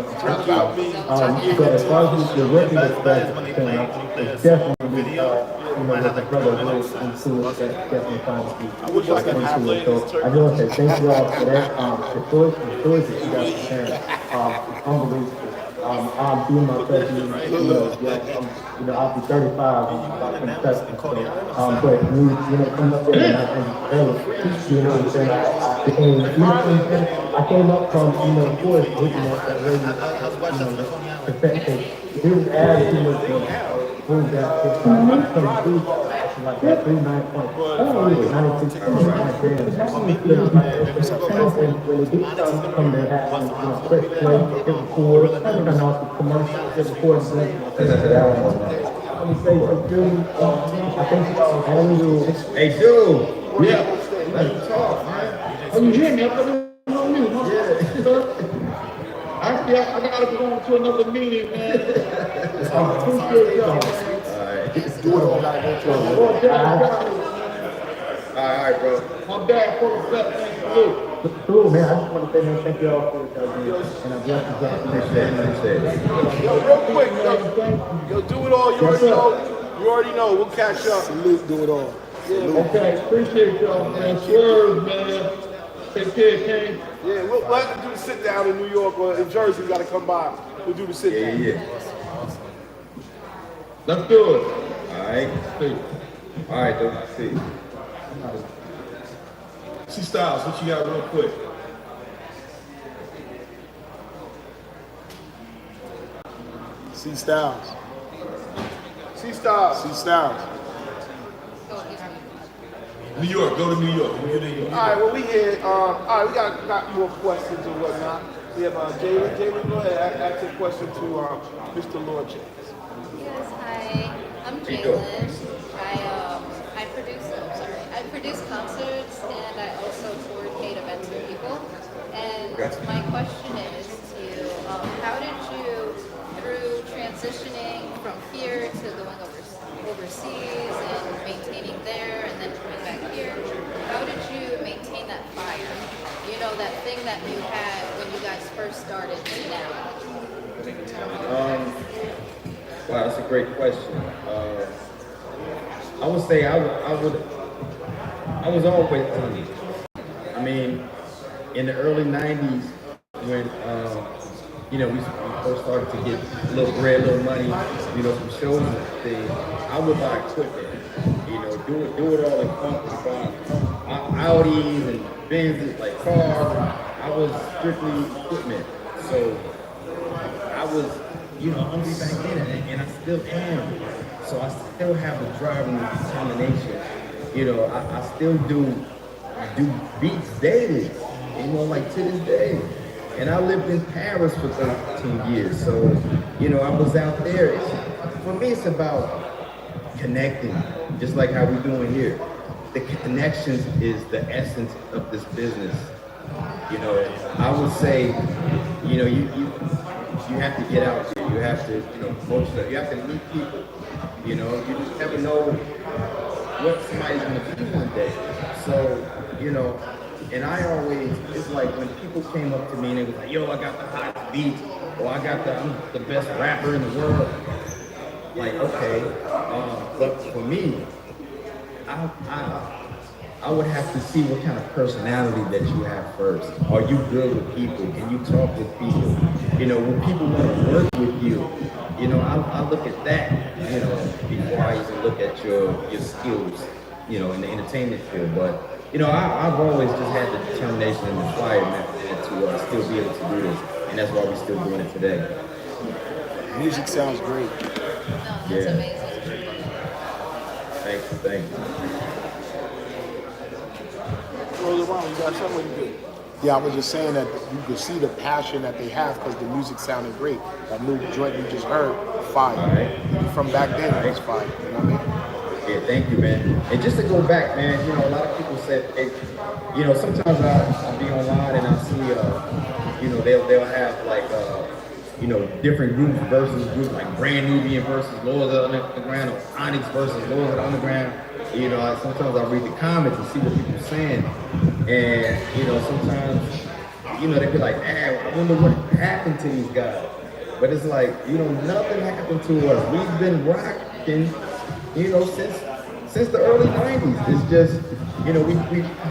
as far as the working with that, it's definitely, with the brother who is into it, that's definitely trying to be into it. So I just want to say thank you all for that. The stories that you guys are sharing, it's unbelievable. I'm being myself, I'll be 35 about 27. But coming up there and I think early, what I'm saying? I came up from, of course, looking at that radio, perspective. There was absolutely prove that it's like that 3 9 point, 96 when the big stars come, they have fresh play, they record, and also commercials, they record. Let me say, dude, I think Andrew. Hey, dude. Yeah. Let's talk, man. Oh, you hear me? I thought it was on me. Actually, I gotta go on to another meeting, man. I appreciate y'all, man. Let's do it all. All right, bro. My bad for the fat man. Salute. Cool, man. I just want to say, man, thank you all for and I'm just Yo, real quick, yo, do it all. You already know. We'll catch up. Salute, do it all. Okay, appreciate y'all, man. Swerve, man. Take care, King. Yeah, we'll have to do the sit down in New York or in Jersey. We got to come by. We'll do the sit down. Yeah. Let's do it. All right. All right, though. See. C Styles, what you got real quick? C Styles. New York, go to New York. All right, well, we here. All right, we got more questions and whatnot. We have Jalen. Jalen, go ahead. Ask a question to Mr. Lord James. Yes, hi. I'm Jalen. I produce concerts and I also coordinate events for people. And my question is to you, how did you, through transitioning from here to going overseas and maintaining there and then coming back here, how did you maintain that fire? That thing that you had when you guys first started to now? Wow, that's a great question. I would say I was always hungry. I mean, in the early 90s, when we first started to get a little bread, a little money, some shows and things, I would buy equipment, do it all in funk, Audis and Benzes, like cars. I was strictly equipment. So I was, hungry back then, and I still am. So I still have the drive and the determination. I still do beats daily, like to this day. And I lived in Paris for 13 years. So, I was out there. For me, it's about connecting, just like how we're doing here. The connections is the essence of this business. You know, I would say, you know, you have to get out there. You have to, you know, promote yourself. You have to meet people. You know, you just never know what somebody's gonna be one day. So, you know, and I always, it's like when people came up to me and they was like, yo, I got the hottest beat, or I'm the best rapper in the world. Like, okay, but for me, I would have to see what kind of personality that you have first. Are you good with people? Can you talk with people? You know, when people want to work with you, you know, I look at that, you know, before I even look at your skills, you know, in the entertainment field. But, you know, I've always just had the determination and the fire, man, to still be able to do this. And that's why we're still doing it today. Music sounds great. No, that's Yeah. amazing. Thank you. Roll around, you got something to do. Yeah, I was just saying that you could see the passion that they have because the music sounded great. That new joint you just heard, fire. Right. From back then, it was fire. You know what I mean? Yeah, thank you, man. And just to go back, man, you know, a lot of people said, hey, you know, sometimes I'll be online and I'll see, you know, they'll have like, you know, different groups versus groups, like Brand Nubian versus Lords of the Underground, or Onyx versus Lords of the Underground. You know, sometimes I read the comments and see what people are saying. And, you know, sometimes, you know, they be like, man, I wonder what happened to these guys. But it's like, you know, nothing happened to us. We've been rocking, you know, since the early 90s. It's just, you know, we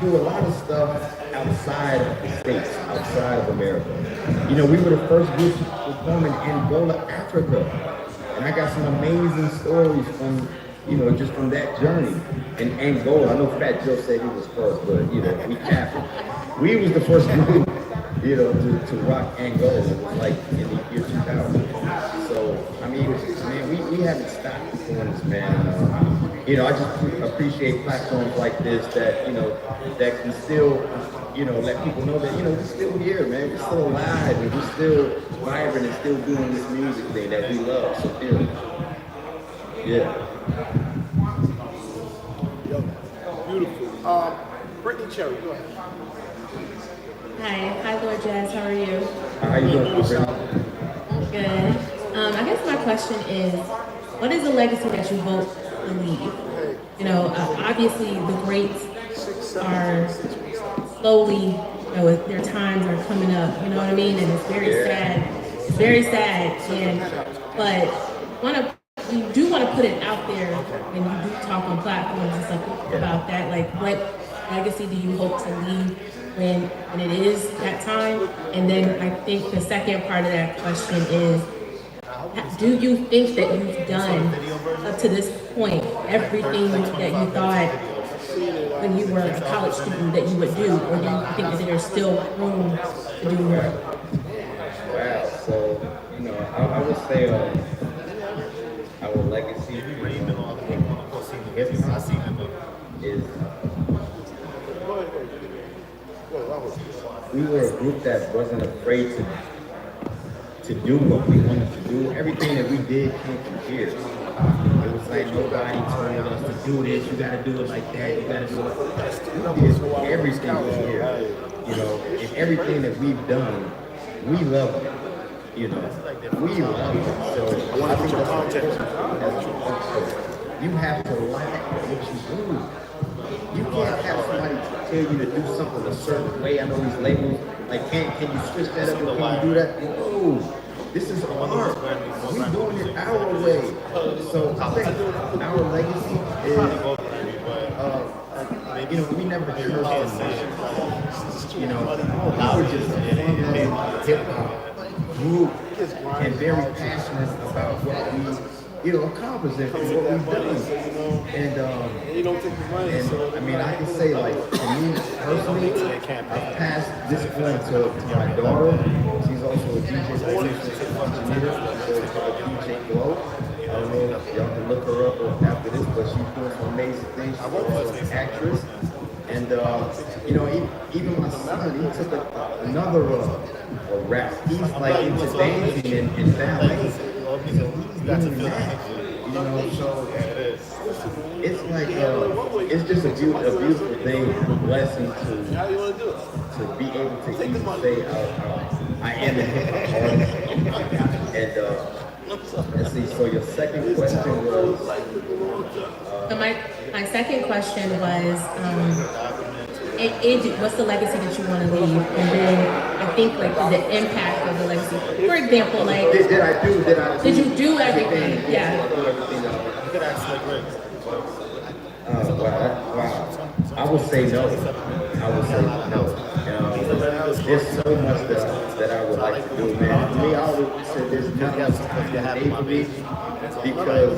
do a lot of stuff outside of the States, outside of America. You know, we were the first group performing in Angola, Africa. And I got some amazing stories from, you know, just from that journey in Angola. I know Fat Joe said he was first, but, you know, we was the first group, you know, to rock Angola. It was like in the year 2000. So, I mean, man, we haven't stopped doing this, man. You know, I just appreciate platforms like this that, you know, that can still, you know, let people know that, you know, we're still here, man. We're still alive and we're still vibrant and still doing this music thing that we love so dearly. Yeah. Beautiful. Brittany Cherry, go ahead. Hi, Lord Jazz. How are you? How you doing, Brittany? Good. I guess my question is, what is the legacy that you hope to leave? You know, obviously the greats are slowly, you know, their times are coming up. You know what I mean? And it's very sad. It's very sad. But you do want to put it out there when you do talk on platforms and stuff about that. Like, what legacy do you hope to leave when it is that time? And then I think the second part of that question is, do you think that you've done up to this point everything that you thought when you were a college student that you would do, or do you think that there's still room to do more? Wow. So, you know, I would say our legacy is we were a group that wasn't afraid to do what we wanted to do. Everything that we did came from here. It was like nobody told us to do this, you gotta do it like that, you gotta do it like that. We did everything was here. You know, and everything that we've done, we love it. You know, we love it. So I want to put your context. You have to like what you do. You can't have somebody tell you to do something a certain way. I know these labels, like, can you switch that up and can you do that? No, this is art. We're doing it our way. So I think our legacy is, you know, we never cursed emotion. You know, we were just a hip-hop group and very passionate about what we, you know, accomplished and what we've done. And I mean, I can say, like, for me personally, I've passed this on to my daughter. She's also a DJ engineer, DJ Glow. I don't know if y'all can look her up after this, but she's doing some amazing things. She's also an actress. And, you know, even my son, he took another rap. He's like into dancing and ballet. So he's doing that. You You know, so it's like it's just a beautiful thing, a blessing to be able to even say I am a hip hop artist. And let's see. So your second question was. So my second question was, what's the legacy that you want to leave? And then I think like the impact of the legacy. For example, like did you do everything? Yeah. Wow. I would say no. There's so much that I would like to do, man. For me, I always said there's not enough time today for me because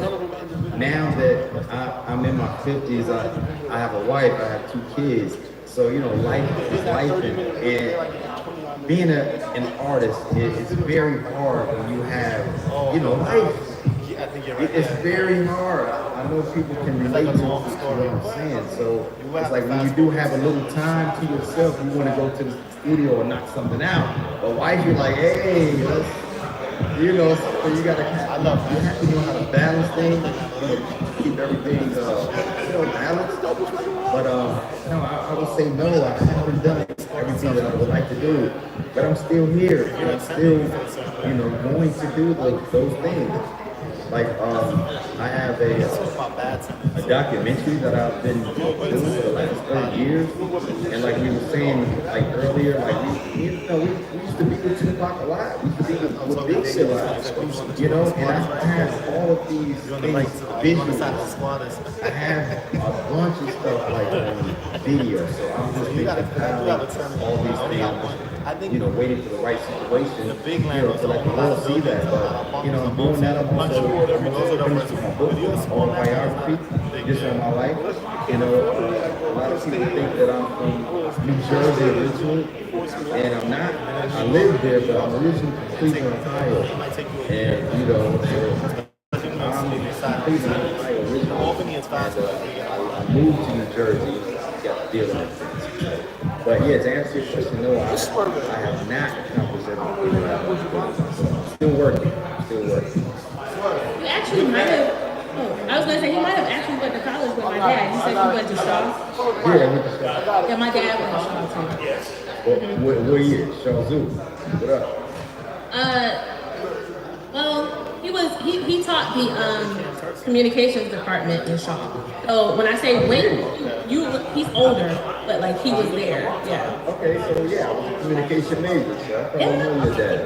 now that I'm in my 50s, I have a wife, I have 2 kids. So, you know, life is life, and being an artist is very hard when you have, you know, life. It's very hard. I know people can relate to what I'm saying. So it's like when you do have a little time to yourself, you want to go to the studio and knock something out. But wife, you're like, hey, let's, you know, so you gotta, you have to know how to balance things, keep everything, you know, balanced. But no, I would say no. I haven't done everything that I would like to do, but I'm still here, and I'm still, you know, going to do those things. Like I have a documentary that I've been doing for the last 30 years, and like we were saying like earlier, like we used to be with Tupac a lot. We used to be with Digi a lot, you know. And I have all of these things visuals. I have a bunch of stuff like on video, so I'm just thinking how all these things, you know, waiting for the right situation, you know, to let the world see that. But you know, I'm doing that. I'm also finishing my book, autobiography, just on my life. You know, a lot of people think that I'm from New Jersey originally, and I'm not. I live there, but I'm originally from Cleveland, Ohio. And you know, I'm from Cleveland, Ohio originally, and I moved to New Jersey, got to deal with things. But yeah, to answer your question, no, I have not accomplished everything. Still working. You actually might have. Oh, I was gonna say he might have actually went to college with my dad. You said you went to Shaw. Yeah, I went to Shaw. Yeah, my dad went to Shaw too. What year? Shaw Zoo. What up? Well, he taught the communications department in Shaw. So when I say went, he's older, but like he was there. Yeah. Okay, so yeah, I was a communication major, so I probably know your dad.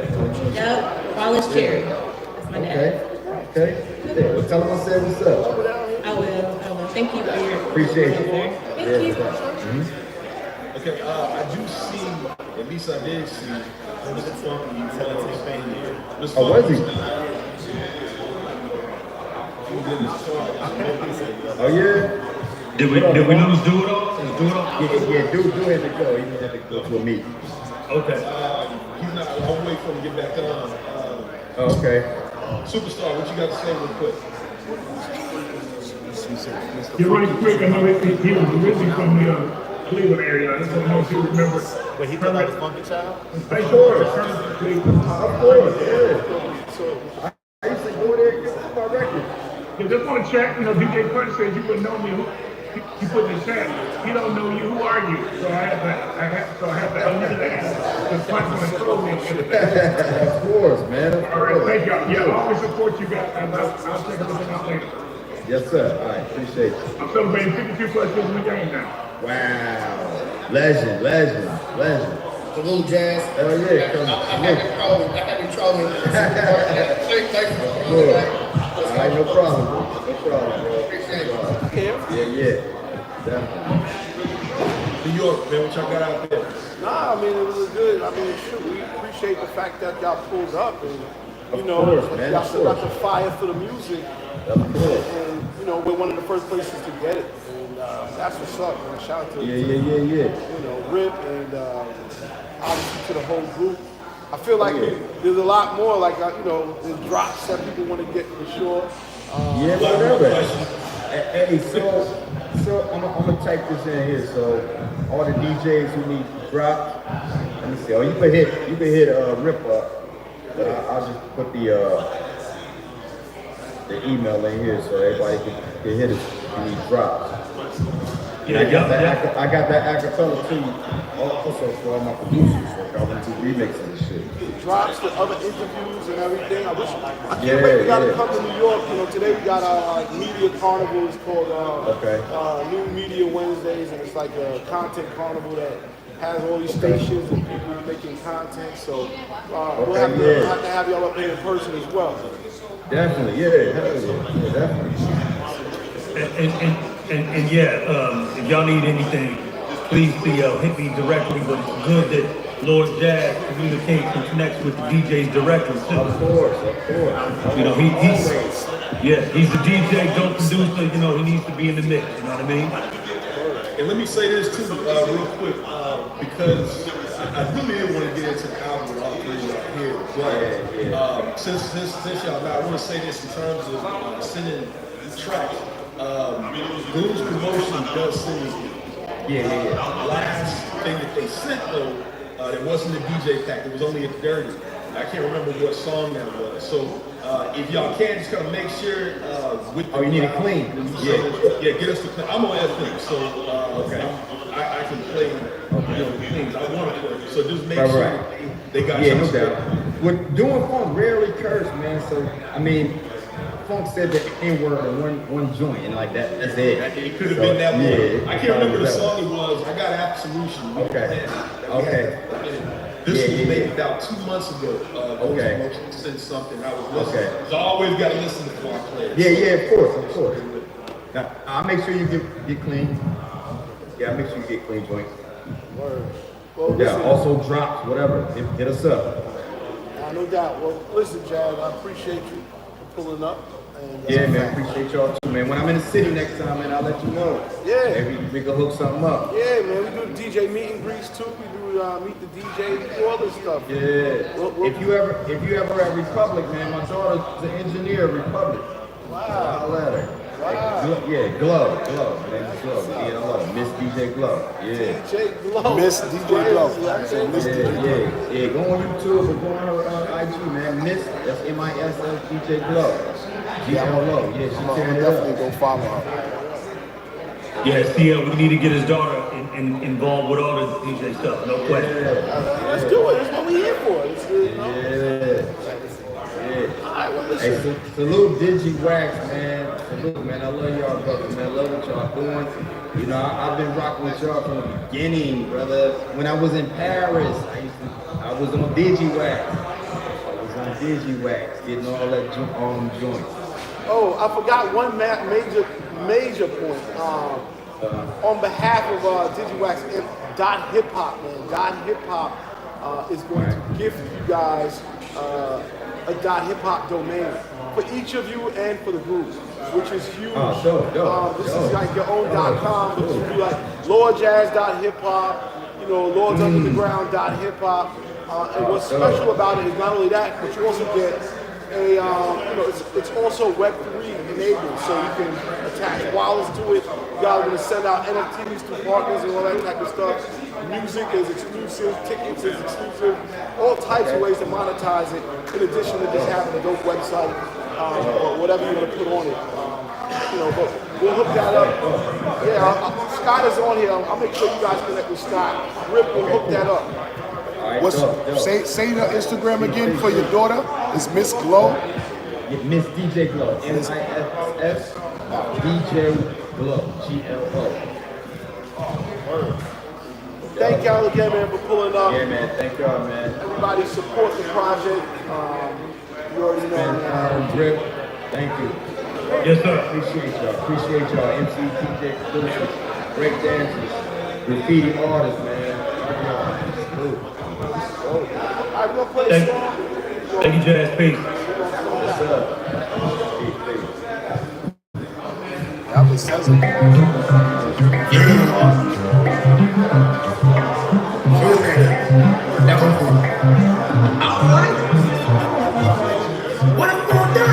Yep, Wallace Cherry. That's my dad. Okay. Yeah, well, tell him I said what's up. I will. Thank you for your appreciate it. Thank you. Mm-hmm. Okay, I do see, at least I did see, Mr. Funky here. Oh, was he? Oh, yeah? Did we lose Dudo? Is Dudo? Yeah, Dudo had to go. He had to go to a meeting. Okay. He's not, I'll wait for him to get back on. Oh, okay. Superstar, what you got to say real quick? Yeah, right quick, I know he was originally from the Cleveland area. I just don't know if you remember. But he did like the Funky Child? Of course, yeah. I used to go there and get my record. You just want to check, you know, DJ Punch says you wouldn't know me. He put in the chat, he don't know you, who are you? So I have to unmute that. Because Punch want to throw me. Of course, man. All right, thank y'all. Yeah, I always support you guys. I'll check everything out later. Yes, sir. All right, appreciate you. I'm celebrating 52 plus years in the game now. Wow. Legend. Salute, Jazz. Hell yeah. I got you trolling. All right, no problem, bro. Appreciate it. Yeah. Definitely. New York, man, what y'all got out there? Nah, I mean, it was good. I mean, shoot, we appreciate the fact that y'all pulled up and, you know, y'all still got the fire for the music. And, you know, we're one of the first places to get it. And that's what's up, man. Shout out to, Yeah. you know, Rip and obviously to the whole group. I feel like there's a lot more, like, you know, there's drops that people want to get for sure. Whatever. Hey, so I'm gonna type this in here. So all the DJs who need drop, let me see. Oh, you can hit Rip up. But I'll just put the the email in here so everybody can hit it when he drops. Yeah, I got that acapella too, also for all my producers. So I want to do remixes and shit. Drops, the other interviews and everything. I can't wait. We gotta come to New York. You know, today we got our media carnival. It's called New Media Wednesdays, and it's like a content carnival that has all these stations and people making content. So we'll have to have y'all up here in person as well. Definitely, definitely. And if y'all need anything, please hit me directly. But it's good that Lord Jazz communicates and connects with the DJs directly too. Of course. You know, he's the DJ, don't producer. You know, he needs to be in the mix. You know what I mean? And let me say this too, real quick, because I really didn't want to get into the album with all three of y'all here. But since y'all know, I want to say this in terms of sending tracks. Blues Promotion does send. Last thing that they sent though, it wasn't a DJ pack. It was only a dirty. I can't remember what song that was. So if y'all can, just kind of make sure with the you need it clean. Get us the clean. I'm on FM, so I can play the things I want to play. So just make sure they got no doubt. We're doing funk rarely curse, man. So I mean, funk said the N-word in one joint, and like that's it. It could have been that one. I can't remember the song it was. I got Absolution. Okay. This was made about 2 months ago. Promotion sent something. I was listening. So I always got to listen to funk players. Of course. Now, I'll make sure you get clean. Yeah, I'll make sure you get clean joints. Word. Well, also drops, whatever. Hit us up. No doubt. Well, listen, Jazz, I appreciate you for pulling up. And, man, appreciate y'all too, man. When I'm in the city next time, man, I'll let you know. Maybe we can hook something up. Yeah, man, we do DJ meet and greets too. We do meet the DJ, we do all this stuff. If you ever at Republic, man, my daughter's an engineer at Republic. Wow. I'll let her. Wow. Glove. Man, Glove. I love her. Miss DJ Glove. DJ Glove. Miss DJ Glove. Go on YouTube or go on her IG, man. Miss, that's MISS DJ Glove. GLO. She definitely go follow her. We need to get his daughter involved with all the DJ stuff. No question. Let's do it. That's what we're here for. Hey, salute Digi Wax, man. Salute, man. I love y'all, brother, man. I love what y'all doing. You know, I've been rocking with y'all from the beginning, brother. When I was in Paris, I was on Digi Wax. Getting all that joints. Oh, I forgot one major point. On behalf of DigiWax and .hip hop, man. .hip hop is going to gift you guys a .hip hop domain for each of you and for the group, which is huge. This is like your own .com, but you do like LordJazz.hiphop, you know, Lords Underground.hiphop. And what's special about it is not only that, but you also get it's also Web3 enabled, so you can attach wallets to it. You guys are going to send out NFTs to partners and all that type of stuff. Music is exclusive, tickets is exclusive, all types of ways to monetize it, in addition to just having a dope website or whatever you want to put on it. But we'll hook that up. Scott is on here. I'll make sure you guys connect with Scott. Rip will hook that up. Say the Instagram again for your daughter. It's Miss Glow. Miss DJ Glow. MISS DJ Glow. GLO. Thank y'all again, man, for pulling up. Yeah, man. Thank y'all, man. Everybody support the project. You already know, man. Rip, thank you. Yes, sir. Appreciate y'all. MC, TJ, producers, great dancers, graffiti artists, man. I'm gonna play a song. Thank you, Jazz. Peace. Yes, sir. That was sensible. What I'm gonna do?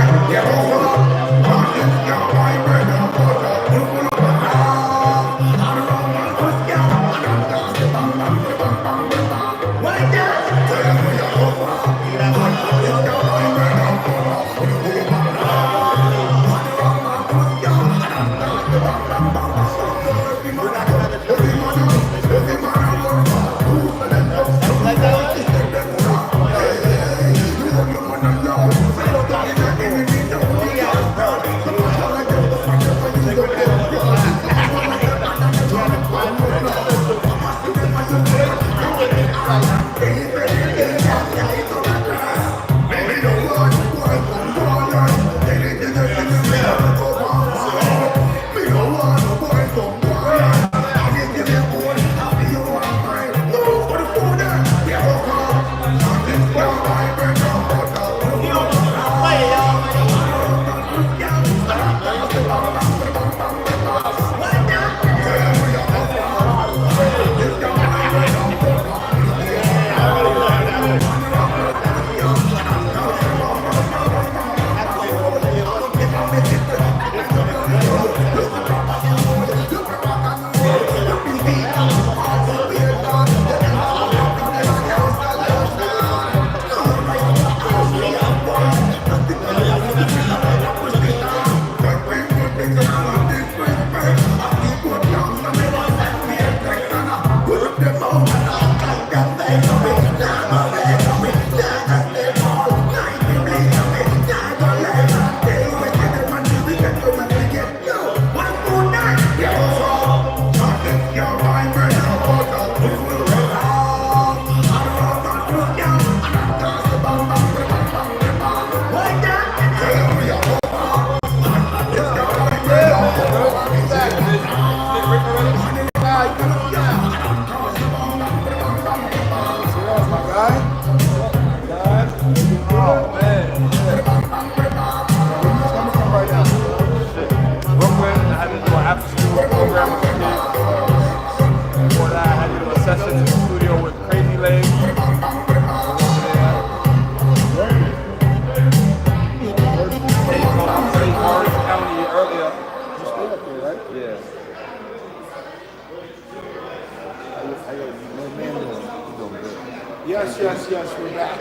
Yes, we're back.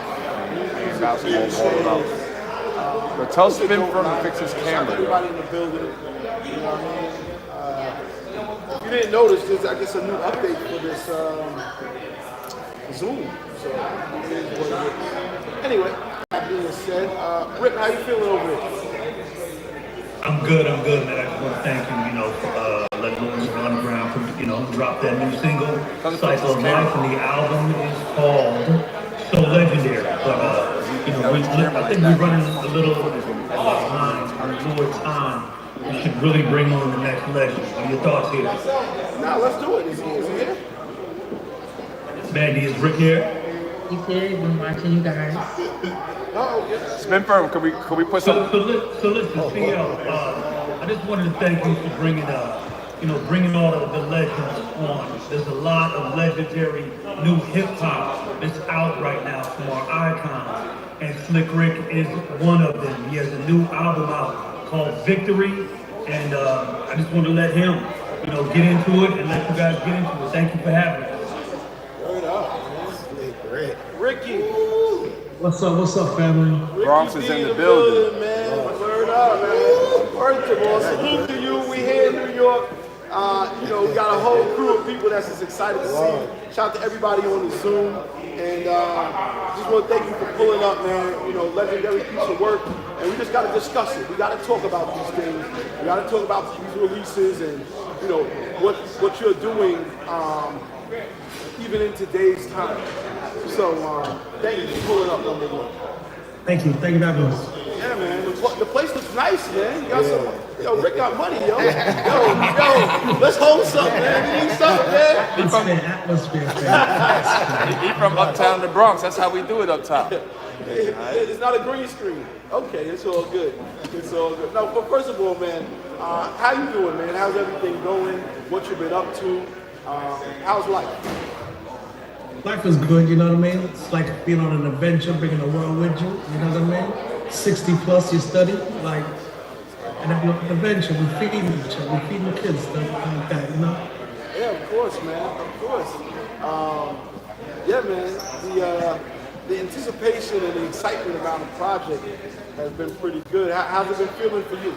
But tell Spin from to fix his camera. Everybody in the building. You know what I mean? If you didn't notice, there's I guess a new update for this Zoom. So it is what it is. Anyway, that being said, Rick, how you feeling over there? I'm good, man. I just want to thank you, for letting Lords of the Underground, drop that new single, Cycle of Life, and the album is called So Legendary. But, I think we're running a little behind, more time. We should really bring on the next legend. What are your thoughts here? Now let's do it. Is he here? Mandy, is Rick here? He's here, been watching you guys. Oh, yeah. Spin firm, could we put some? So listen, CL, I just wanted to thank you for bringing all of the legends on. There's a lot of legendary new hip hop that's out right now from our icons, and Slick Rick is one of them. He has a new album out called Victory, and I just want to let him, get into it and let you guys get into it. Thank you for having us. Word up, man. Slick Rick. Ricky. What's up, family? Bronx is in the building. Man. Word up, man. First of all, salute to you. We here in New York. We got a whole crew of people that's just excited to see you. Shout out to everybody on the Zoom. And just want to thank you for pulling up, man. Legendary piece of work. And we just got to discuss it. We got to talk about these things. We got to talk about these releases and, what you're doing even in today's time. So, thank you for pulling up, number one. Thank you for having us. Yeah, man. The place looks nice, man. You got some. Rick got money, yo. Let's hold something, man. We need something, man. Atmosphere. He from uptown to Bronx. That's how we do it uptown. It's not a green screen. Okay, it's all good. No, but first of all, man, how you doing, man? How's everything going? What you been up to? How's life? Life is good, you know what I mean? It's like being on an adventure, bringing the world with you, you know what I mean? 60 plus, you study, and then you're on an adventure, we're feeding each other, we're feeding the kids, stuff like that, you know? Yeah, of course, man, of course. Yeah, man, the anticipation and the excitement around the project has been pretty good. How's it been feeling for you?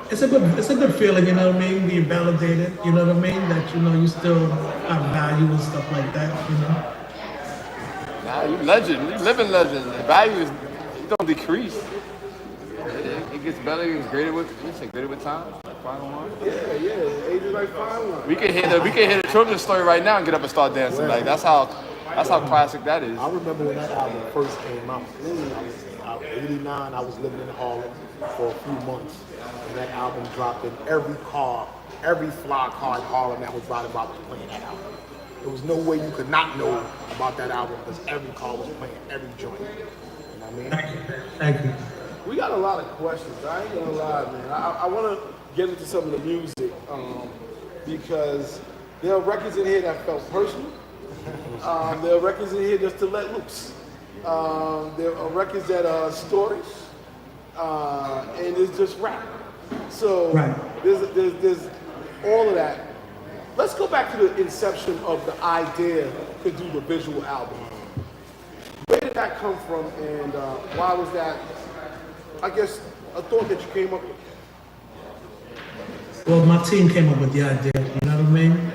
It's a good feeling, you know what I mean? Being validated, you know what I mean? That you still have value and stuff like that, you know? Nah, you legend, you living legend. The value is don't decrease. It gets better, it gets greater with time. Final one. Yeah, age is like fine wine. We can hear the children's story right now and get up and start dancing. Yeah. Like that's how classic that is. I remember when that album first came out. I was 89. I was living in Harlem for a few months, and that album dropped in every car, every fly car in Harlem that was riding by was playing that album. There was no way you could not know about that album because every car was playing every joint. You know what I mean? Thank you. We got a lot of questions. I ain't gonna lie, man. I want to get into some of the music because there are records in here that felt personal. There are records in here just to let loose. There are records that are stories, and it's just rap. So there's all of that. Let's go back to the inception of the idea to do the visual album. Where did that come from, and why was that, I guess, a thought that you came up with? Well, my team came up with the idea, you know what I mean?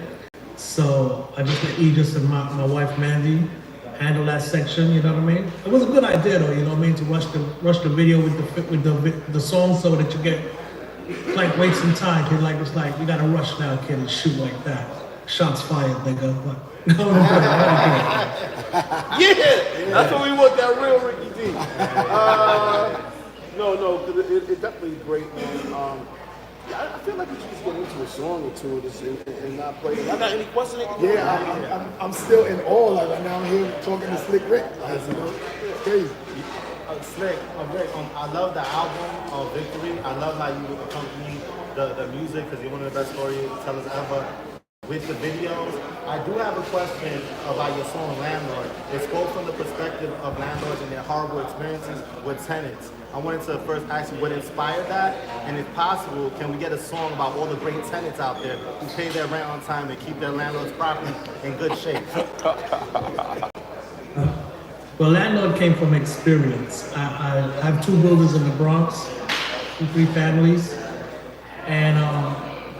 So I just let Aegis and my wife Mandy handle that section, you know what I mean? It was a good idea though, you know what I mean, to rush the video with the song so that you get like wait some time, kid. Like it's like you gotta rush now, kid, and shoot like that. Shots fired, nigga. Yeah, that's what we want, that real Ricky D. No, because it definitely is great, man. I feel like we should just get into a song or two and not play it. I got any questions? Yeah, I'm still in awe. Like right now, I'm here talking to Slick Rick. Like, you know, it's crazy. Slick, Rick, I love the album Victory. I love how you accompany the music because you're one of the best storytellers ever. With the videos, I do have a question about your song Landlord. It spoke from the perspective of landlords and their horrible experiences with tenants. I wanted to first ask you what inspired that, and if possible, can we get a song about all the great tenants out there who pay their rent on time and keep their landlord's property in good shape? Well, Landlord came from experience. I have two buildings in the Bronx, 3 families, and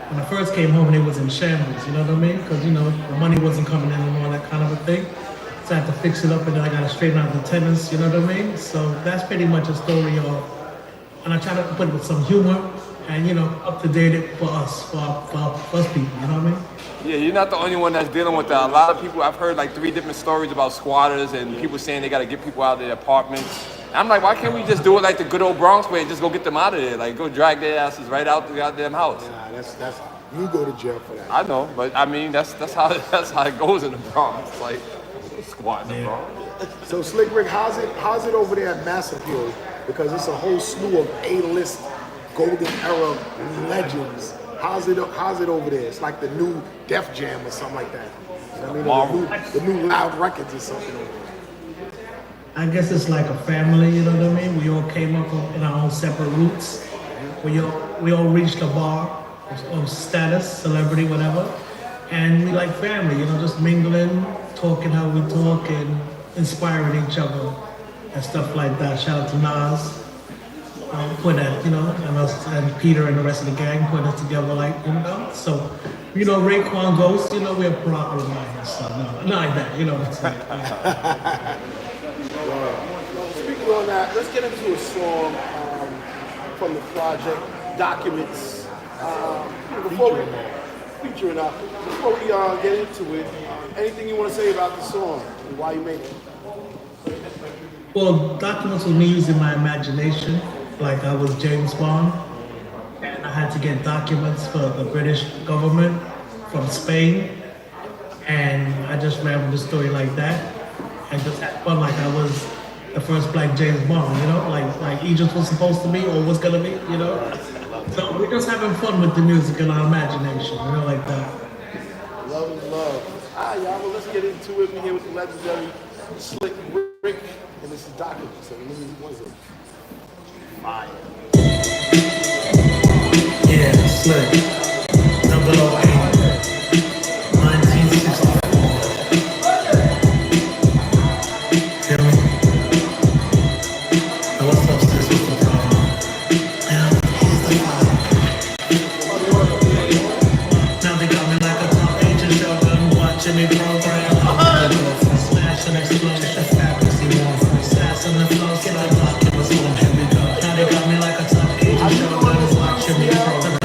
when I first came home, they was in shambles, you know what I mean? Because, you know, the money wasn't coming in and all that kind of a thing. So I had to fix it up and then I got to straighten out the tenants, you know what I mean? So that's pretty much a story of, and I try to put it with some humor and, you know, up to date for us, for us people, you know what I mean? Yeah, you're not the only one that's dealing with that. A lot of people, I've heard like 3 different stories about squatters and people saying they got to get people out of their apartments. And I'm like, why can't we just do it like the good old Bronx way and just go get them out of there? Like, go drag their asses right out the goddamn house. Nah, that's you go to jail for that. I know, but I mean, that's how it goes in the Bronx. It's like, squat in the Bronx. So Slick Rick, how's it over there at Massive Hill? Because it's a whole slew of A-list golden era legends. How's it over there? It's like the new Def Jam or something like that. You know what I mean? The new Loud Records or something over there. I guess it's like a family, you know what I mean? We all came up in our own separate roots. We all reached a bar of status, celebrity, whatever. And we like family, you know, just mingling, talking how we talk and inspiring each other and stuff like that. Shout out to Nas. Put that, you know, and us and Peter and the rest of the gang put us together, like, you know. So, you know, Raekwon Ghost, you know, we're proud of mine. So, not like that, you know what I'm saying? Speaking on that, let's get into a song from the project, Documents. Before we get into it, anything you want to say about the song and why you made it? Well, Documents was me using my imagination, like I was James Bond, and I had to get documents for the British government from Spain, and I just ran with the story like that, and just had fun like I was the first black James Bond, you know, like Egypt was supposed to be or was gonna be, you know. So we're just having fun with the music and our imagination, you know, like that. Love is love. All right, y'all, well, let's get into it. We're here with the legendary Slick Rick, and this is Documents. So what is it? Fire. Yeah, Slick. 008. 1964. Feel me? Now what's up, sis? What's the problem? Now they got me like a top agent shotgun, watching me program. Smash and explosion, fabricy one. Sass on the floor, get the documents on. Here we go. Now they got me like a top agent shotgun, watching me program.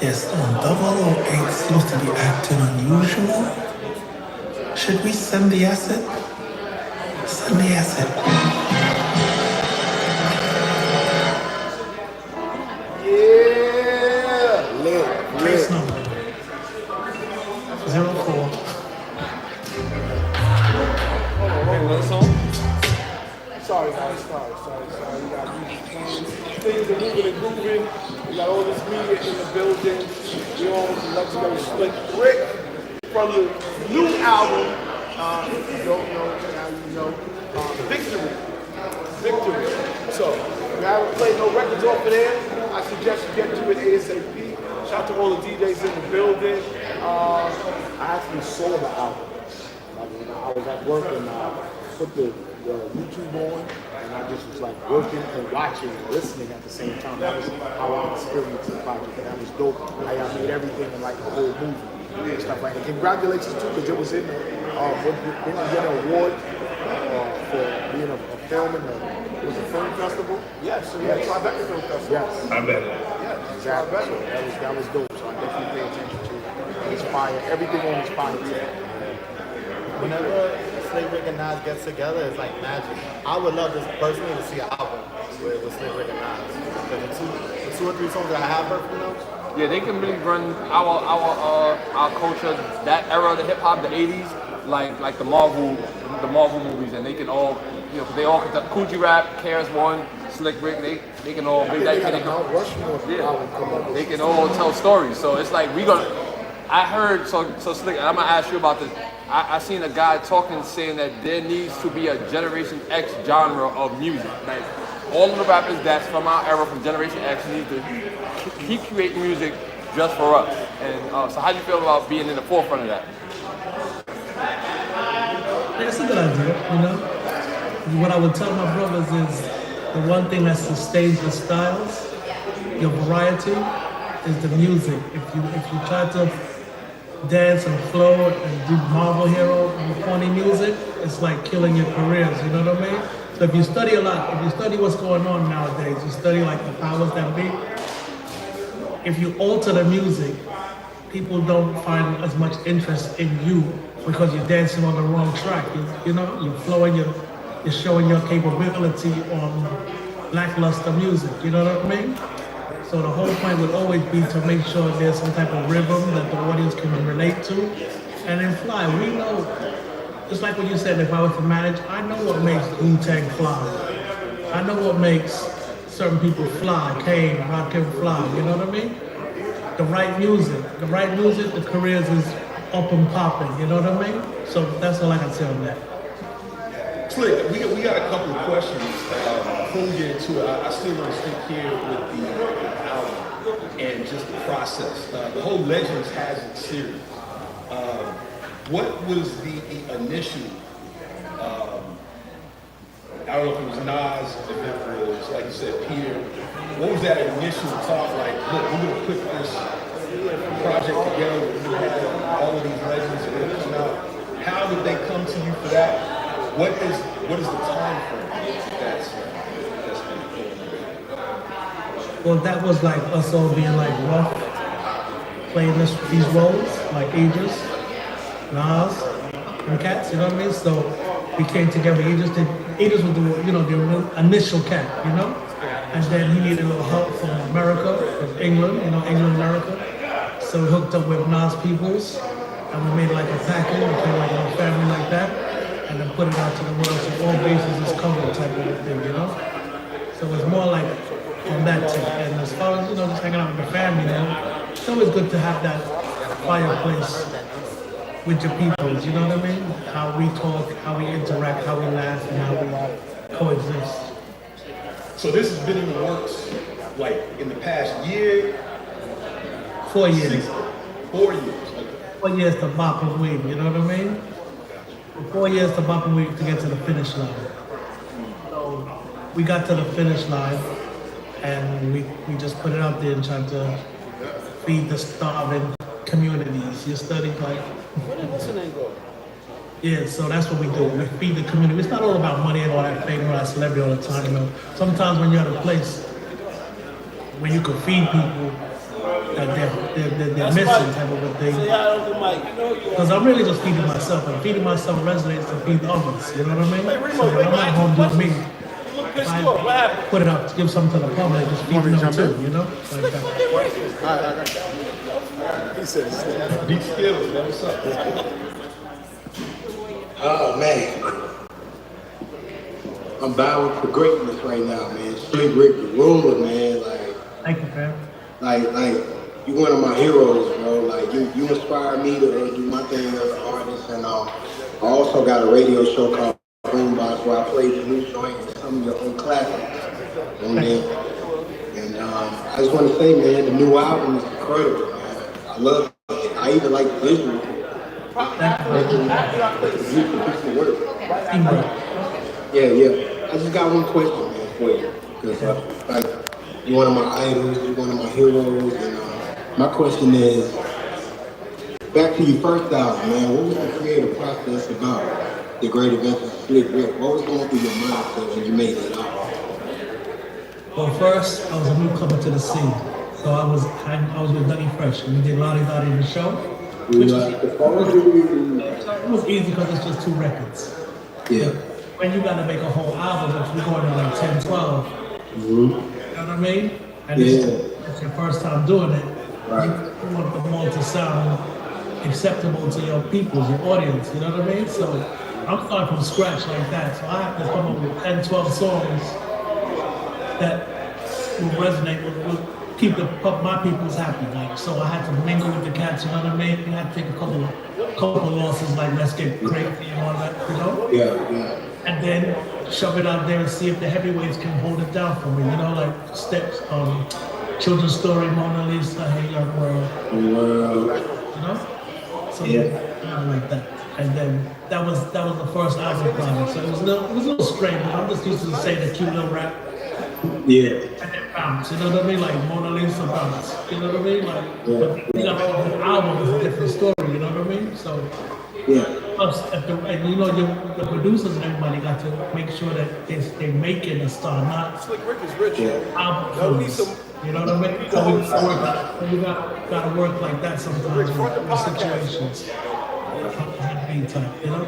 Yes, 008 seems to be acting unusual. Should we send the asset? Send the asset. Yeah. Lit. Case number 04. Sorry, guys. Sorry. We got music playing. Things are moving and grooving. We got all this media in the building. We on with the legendary Slick Rick from the new album. If you don't know, now you know. Victory. So, if you haven't played no records off of there, I suggest you get to it ASAP. Shout out to all the DJs in the building. I actually saw the album. Like when I was at work and put the YouTube on, and I just was like working and watching and listening at the same time. That was how I experienced the project, and that was dope. How y'all made everything in like a whole movie and stuff like that. Congratulations too, because it was in the didn't get an award for being a film in the film festival. Yes, so yeah, Tribeca Film Festival. Yes, I bet. Yeah, exactly. So that was dope. So I definitely pay attention to it. It's fire. Everything on is fire too. Whenever Slick Rick and Nas gets together, it's like magic. I would love this personally to see an album with Slick Rick and Nas. Because the two or three songs that I have heard from them. Yeah, they can really run our culture, that era of the hip hop, the '80s, like the Marvel movies, and they can all, you know, 'cause they all Coogee Rap, KRS-One, Slick Rick, they can all big that. They can all tell stories. So it's like I heard so Slick. I'm gonna ask you about this. I seen a guy talking, saying that there needs to be a Generation X genre of music. Like all of the rappers that's from our era, from Generation X, need to keep creating music just for us. And so, how do you feel about being in the forefront of that? It's a good idea, you know. What I would tell my brothers is the one thing that sustains the styles, your variety, is the music. If you try to dance and flow and do Marvel hero and corny music, it's like killing your careers, you know what I mean? So if you study a lot, if you study what's going on nowadays, you study like the powers that be, if you alter the music, people don't find as much interest in you because you're dancing on the wrong track. You know, you're flowing, you're showing your capability on lackluster music, you know what I mean? So the whole point would always be to make sure there's some type of rhythm that the audience can relate to, and then fly. We know, just like what you said, if I was to manage, I know what makes Wu-Tang fly. I know what makes certain people fly, Kane, Rakim fly, you know what I mean? The right music, the careers is up and popping, you know what I mean? So that's all I can say on that. Slick, we got a couple of questions before we get into it. I still want to stick here with the album and just the process. The whole Legends Has It series. What was the initial? I don't know if it was Nas, if it was, like you said, Peter. What was that initial talk like? Look, we're going to put this project together. We're going to have all of these legends that are coming out. How did they come to you for that? What is the time frame that's Well, that was like us all being like rough, playing these roles, like Idris, Nas, and Cats, you know what I mean? So we came together. Idris was the initial Cat, you know? And then he needed a little help from America, from England, England, America. So we hooked up with Nas Peoples, and we made like a package, we became like a little family like that, and then put it out to the world. So all bases is covered type of thing, you know? So it was more like on that tip. And as far as, just hanging out with the family, it's always good to have that fireplace with your people, you know what I mean? How we talk, how we interact, how we laugh, and how we coexist. So this has been in the works, like, in the past year? 4 years. 4 years, okay. 4 years to bop and weave, you know what I mean? 4 years to bop and weave to get to the finish line. So we got to the finish line, and we just put it out there and tried to feed the starving communities. You study like... What's the name go? Yeah, so that's what we do. We feed the community. It's not all about money and all that fame and all that celebrity all the time, Sometimes when you're at a place where you can feed people, they're missing type of a thing. Because I'm really just feeding myself, and feeding myself resonates to feed others. You know what I mean? So when I'm at home doing me, if I put it up to give something to the public, just feed them too. You know? Like that. He said, Deep skills, man. What's up? Oh man, I'm bowing for greatness right now, man. Straight Rick the Ruler, man. Thank you, fam. Like you one of my heroes, bro. Like you inspire me to do my thing as an artist, and I also got a radio show called Boombox where I play the new joint and some of your old classics on there. And I just want to say, man, the new album is incredible, man. I love it. I even like the visual. Yeah. I just got one question, man, for you. Because like you're one of my idols, you're one of my heroes, and my question is, back to your first album, man. What was the creative process about The Great Adventures of Slick Rick? What was going through your mindset when you made that album? Well, first, I was a newcomer to the scene. So I was with Dougie Fresh, and we did Lottie Dottie in the show. Which it was easy because it's just 2 records. Yeah. When you gotta make a whole album, if you're going to like 10, 12, you know what I mean? And it's your first time doing it. Right. You want the more to sound acceptable to your people, your audience, you know what I mean? So I'm starting from scratch like that. So I have to come up with 10, 12 songs that will resonate with keep my people's happy. Like, so I had to mingle with the cats, you know what I mean? I had to take a couple losses, like Let's Get Crazy and all that, you know? Yeah. And then shove it out there and see if the heavyweights can hold it down for me, you know, like Steps, Children's Story, Mona Lisa, Hey Young World. You know? So like that. And then that was the first album project. So it was a little strange, but I'm just used to saying the cute little rap. Yeah. And then bounce, you know what I mean? Like Mona Lisa bounce, you know what I mean? Like, but you got the album is a different story, you know what I mean? So, plus, and you know, the producers and everybody got to make sure that they make it a star, not Slick Rick is rich. album films, you know what I mean? So we got to work like that sometimes in situations. Type, you know?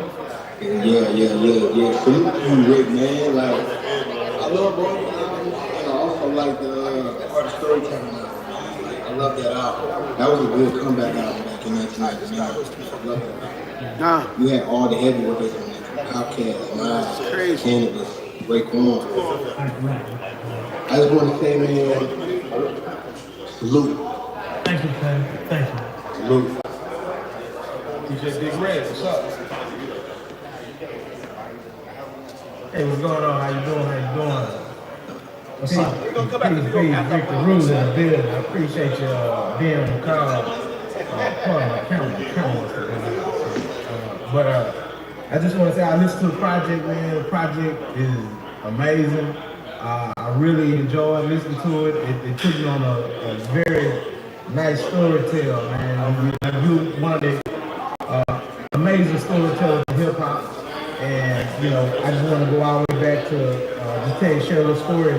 Yeah. Salute to you, Rick, man. Like, I love bro. And I also like the art of storytelling album. Like, I love that album. That was a good comeback album back in 1999. I love that album. You had all the heavyweights on there. Outkast, Nas, Cannabis, Raekwon. I just want to say, man, salute. Thank you, Fred. Thank you. Salute. DJ Big Red, what's up? Hey, what's going on? How you doing? What's up? Peace, Rick the Ruler in the building. I appreciate you being on the call. Part of my camera. But I just want to say I listened to the project, man. The project is amazing. I really enjoyed listening to it. It took me on a very nice storytell, man. You one of the amazing storytellers of hip hop. And, you know, I just want to go all the way back to just share a little story.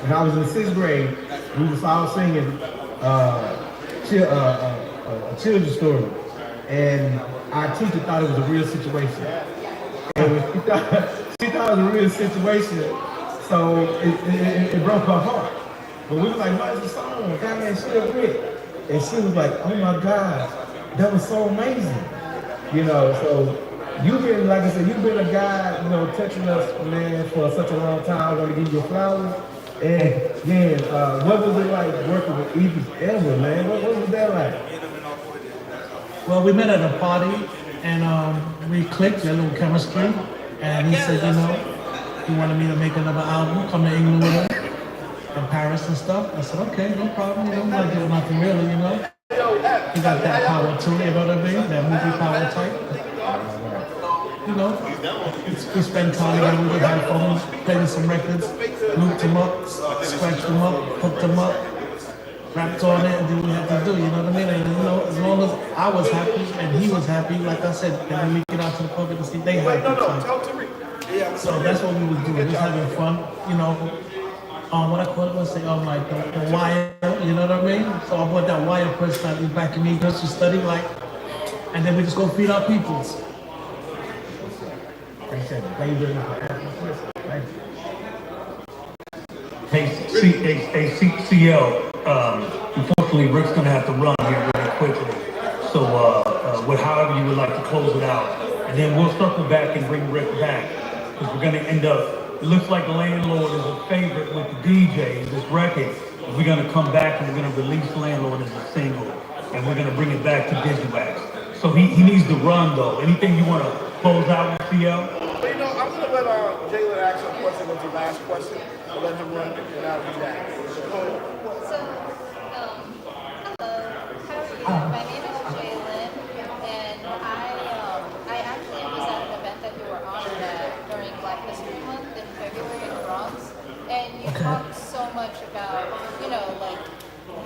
When I was in the 6th grade, we was all singing a children's story. And our teacher thought it was a real situation. And when she thought it was a real situation, so it broke her heart. But we were like, what is the song? God, man, she was great. And she was like, oh my God, that was so amazing. You know, so you've been, like I said, you've been a guy, you know, touching us, man, for such a long time. I want to give you flowers. And, man, what was it like working with Idris Elba, man? What was that like? Well, we met at a party, and we clicked, a little chemistry, and he said, you know, he wanted me to make another album, come to England with him, in Paris and stuff. I said, okay, no problem, you know, I'm not doing nothing really, you know. He got that power too, you know what I mean? That movie power type. You know, we spent time together with headphones, played some records, looped them up, scratched them up, hooked them up, rapped on it, and did what we had to do, you know what I mean? And, you know, as long as I was happy and he was happy, like I said, and then we get out to the public and see they happy. So that's what we was doing, just having fun, you know. what I call it, let's say, like the wire, you know what I mean? So I bought that wire press that we back in English to study, like, and then we just go feed our peoples. They said, baby, Hey, CL, unfortunately, Rick's gonna have to run here really quickly. So, however you would like to close it out, and then we'll circle back and bring Rick back, because we're gonna end up, it looks like Landlord is a favorite with the DJs, this record. We're gonna come back and we're gonna release Landlord as a single, and we're gonna bring it back to Digiwax. So he needs to run though. Anything you wanna close out with, CL? But you know, I'm gonna let Jalen ask a question with the last question. I'll let him run and I'll do that. Hello, how are you? My name is Jalen, and I actually was at an event that you were honored at during Black History Month in February in the Bronx, and you talked so much about, you know, like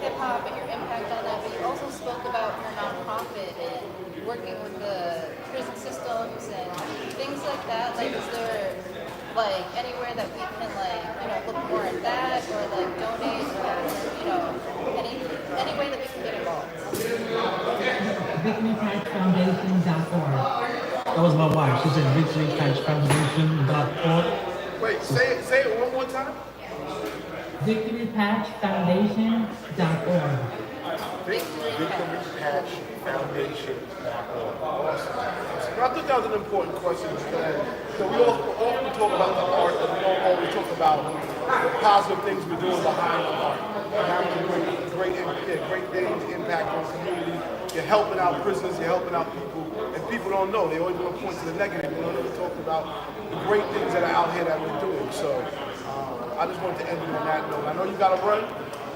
hip hop and your impact on that, but you also spoke about your nonprofit and working with the prison systems and things like that. Like, is there like anywhere that we can, like, you know, look more at that, or like donate, or, you know, any way that we can get involved? VictoryPatchFoundation.org. That was my wife. She said VictoryPatchFoundation.org. Wait, say it one more time. VictoryPatchFoundation.org. VictoryPatchFoundation.org. Awesome. I thought that was an important question because we often talk about the art, but we don't always talk about the positive things we're doing behind the art. And having a great things, impact on community. You're helping out prisoners, you're helping out people, and people don't know. They always want to point to the negative. They don't ever talk about the great things that are out here that we're doing. So I just wanted to end it on that note. I know you got to run.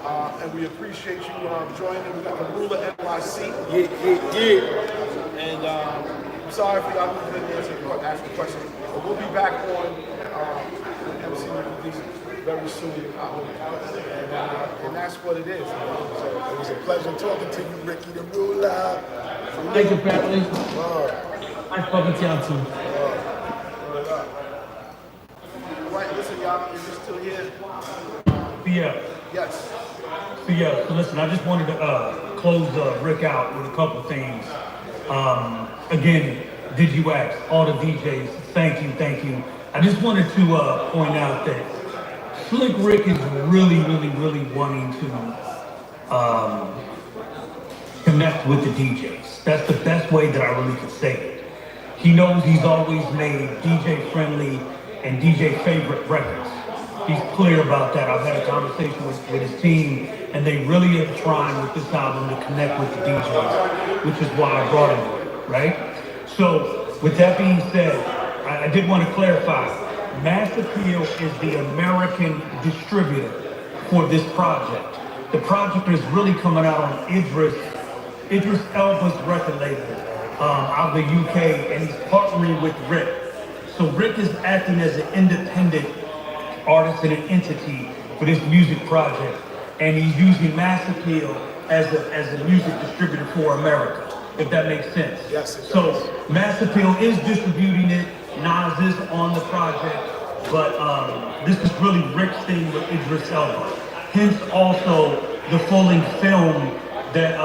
And we appreciate you joining. We got the ruler NYC. Yeah. And I'm sorry for y'all who couldn't ask the question, but we'll be back on MC very soon, I hope. And that's what it is. So it was a pleasure talking to you, Ricky the ruler. Thank you, family. Nice talking to y'all too. All right, listen, y'all, if you're still here. Yeah. Yes. So yeah, so listen, I just wanted to close Rick out with a couple things. Again, Digiwax, all the DJs, thank you. I just wanted to point out that Slick Rick is really wanting to connect with the DJs. That's the best way that I really could say it. He knows he's always made DJ friendly and DJ favorite records. He's clear about that. I've had a conversation with his team, and they really are trying with this album to connect with the DJs, which is why I brought him here, right? So, with that being said, I did want to clarify, Mass Appeal is the American distributor for this project. The project is really coming out on Idris Elba's record label out of the UK, and he's partnering with Rick. So Rick is acting as an independent artist and an entity for this music project, and he's using Mass Appeal as a music distributor for America, if that makes sense. Yes, it does. So Mass Appeal is distributing it, Nas is on the project, but this is really Rick's thing with Idris Elba. Hence also the full-length film that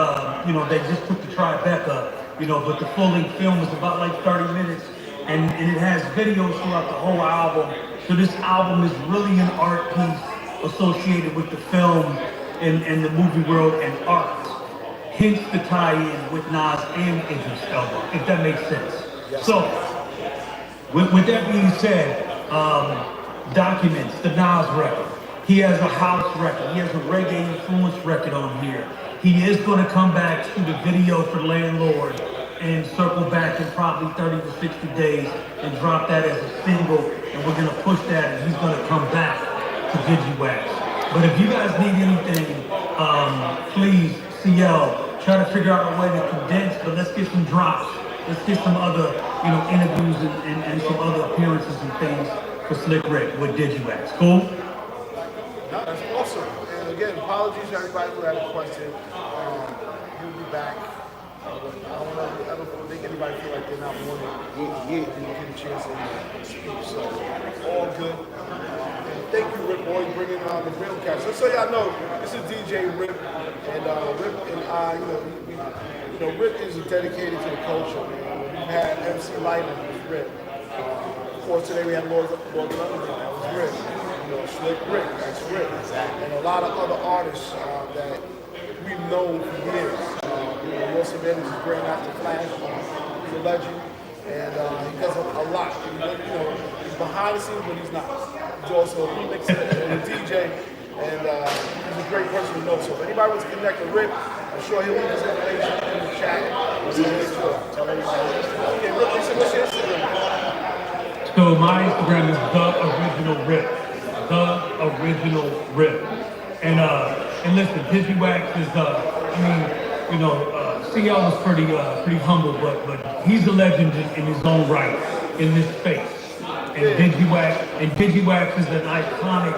they just took to Tribeca, but the full-length film is about like 30 minutes, and it has videos throughout the whole album. So this album is really an art piece associated with the film and the movie world and art. Hence the tie-in with Nas and Idris Elba, if that makes sense. Yes. So, with that being said, Documents, the Nas record. He has a house record. He has a reggae influence record on here. He is going to come back to the video for Landlord and circle back in probably 30 to 60 days and drop that as a single, and we're gonna push that, and he's gonna come back to Digiwax. But if you guys need anything, please, CL, try to figure out a way to condense, but let's get some drops. Let's get some other, interviews and some other appearances and things for Slick Rick with Digiwax. Cool? No, that's awesome. And again, apologies to everybody who had a question. He'll be back. I don't think anybody feel like they're not wanted. You get a chance to speak. So all good. Thank you, Rip, for always bringing on the real cats. So y'all know, this is DJ Rip, and Rip and I, Rip is dedicated to the culture, man. We've had MC Light, and it was Rip. Of course, today we had Lord Underground, that was Rip. Slick Rick, that's Rip. And a lot of other artists that we've known for years. Will Savannah is Grand Master Flash, he's a legend, and he does a lot. He's behind the scenes, but he's not. He's also a remixer and a DJ, and he's a great person to know. So if anybody wants to connect with Rip, I'm sure he'll leave his information in the chat. So make sure. Tell everybody. Okay, Rip, what's your Instagram? So my Instagram is The Original Rip. The Original Rip. And listen, DigiWax is, CL was pretty humble, but he's a legend in his own right in this space. And DigiWax is an iconic,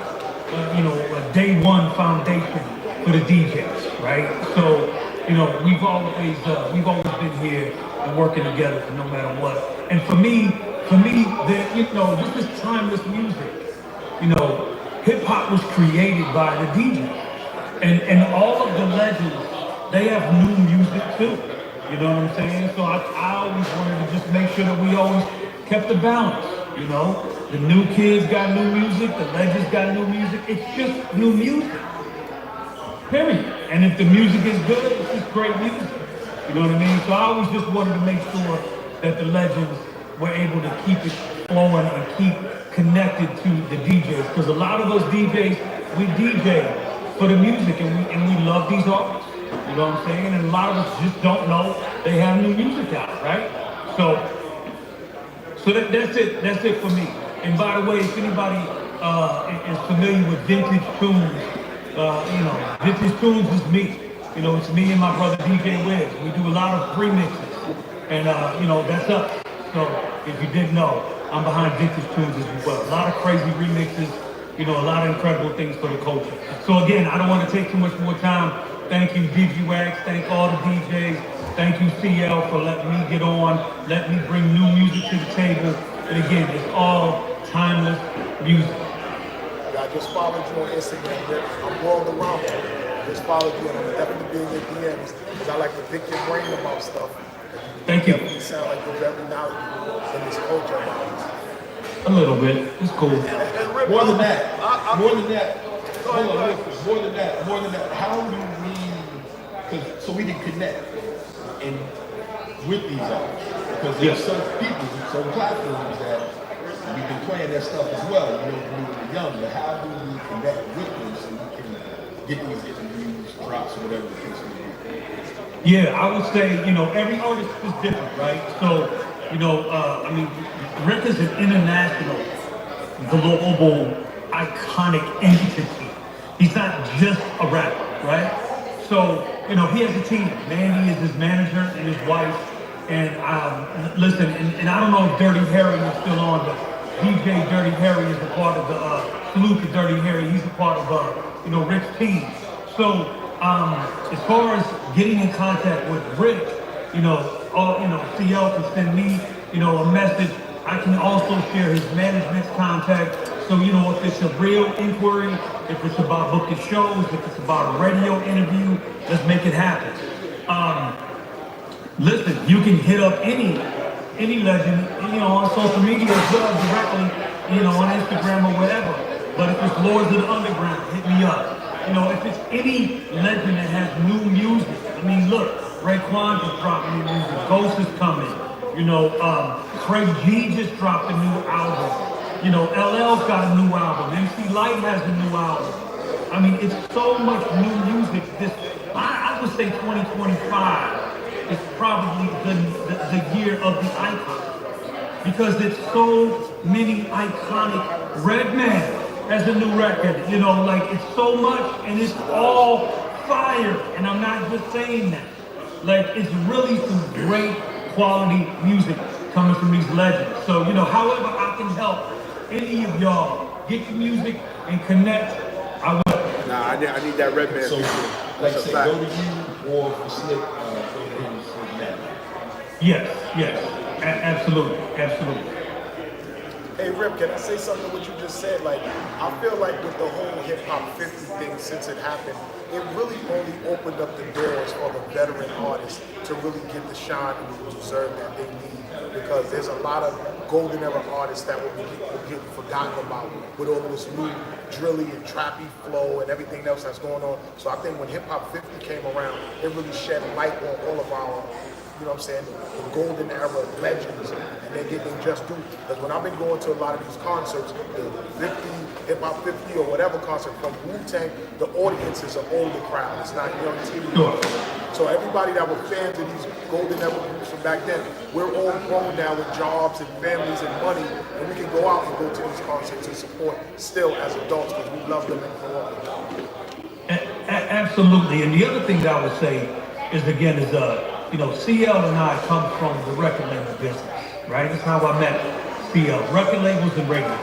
a day one foundation for the DJs, right? So, we've always been here and working together for no matter what. And for me, this is timeless music. Hip hop was created by the DJ, and all of the legends, they have new music too. You know what I'm saying? So I always wanted to just make sure that we always kept the balance. The new kids got new music, the legends got new music. It's just new music. Period. And if the music is good, it's just great music. You know what I mean? So I always just wanted to make sure that the legends were able to keep it flowing and keep connected to the DJs, because a lot of those DJs, we DJ for the music, and we love these artists. You know what I'm saying? And a lot of us just don't know they have new music out, right? So that's it for me. And by the way, if anybody is familiar with vintage tunes, vintage tunes is me. It's me and my brother DJ Wiz. We do a lot of remixes, and that's us. So if you didn't know, I'm behind vintage tunes as well. A lot of crazy remixes, a lot of incredible things for the culture. So again, I don't want to take too much more time. Thank you, DigiWax. Thank all the DJs. Thank you, CL, for letting me get on, letting me bring new music to the table. And again, it's all timeless music. I just followed you on Instagram, Rip. I'm world around you. I just followed you, and I'm definitely being in DMs because I like to pick your brain about stuff. Thank you. You sound like you're very knowledgeable in this culture about this. A little bit. It's cool. More than that. More than that. How do we, so we can connect and with these artists? Because there's some people, some platforms that we've been playing that stuff as well, when we were young, but how do we connect with them so we can get these interviews, drops, whatever the case may be? Yeah, I would say, every artist is different, right? So, Rick is an international, global, iconic entity. He's not just a rapper, right? So, he has a team. Mandy is his manager and his wife. And listen, and I don't know if Dirty Harry is still on, but DJ Dirty Harry is a part of the, salute to Dirty Harry, he's a part of, Rick's team. So, as far as getting in contact with Rick, CL can send me, a message. I can also share his management's contact. So, if it's a real inquiry, if it's about booking shows, if it's about a radio interview, let's make it happen. Listen, you can hit up any legend, on social media as well, directly, on Instagram or whatever. But if it's Lords of the Underground, hit me up. If it's any legend that has new music, look, Raekwon just dropped new music, Ghost is coming, Craig G just dropped a new album, LL's got a new album, MC Light has a new album. It's so much new music. I would say 2025 is probably the year of the icon, because it's so many iconic. Redman has a new record, it's so much, and it's all fire, and I'm not just saying that. It's really some great quality music coming from these legends. So, however I can help any of y'all get the music and connect, I will. Nah, I need that Redman. So, like I say, go to you or for Slick, go to him, Slick now. Yes, absolutely. Hey Rip, can I say something to what you just said? Like, I feel like with the whole hip hop 50 thing since it happened, it really only opened up the doors for the veteran artists to really get the shine and the deserve that they need. Because there's a lot of golden era artists that will get forgotten about with all of this new drilly and trappy flow and everything else that's going on. So I think when hip hop 50 came around, it really shed light on all of our, you know what I'm saying, the golden era legends, and they're getting just due. Because when I've been going to a lot of these concerts, the 50, hip hop 50 or whatever concert from Wu-Tang, the audience is an older crowd. It's not young teenagers. So everybody that were fans of these golden era groups from back then, we're all grown now with jobs and families and money, and we can go out and go to these concerts and support still as adults because we love them and grow up with them. Absolutely. And the other thing that I would say is, again, you know, CL and I come from the record label business, right? That's how I met CL, record labels and radio,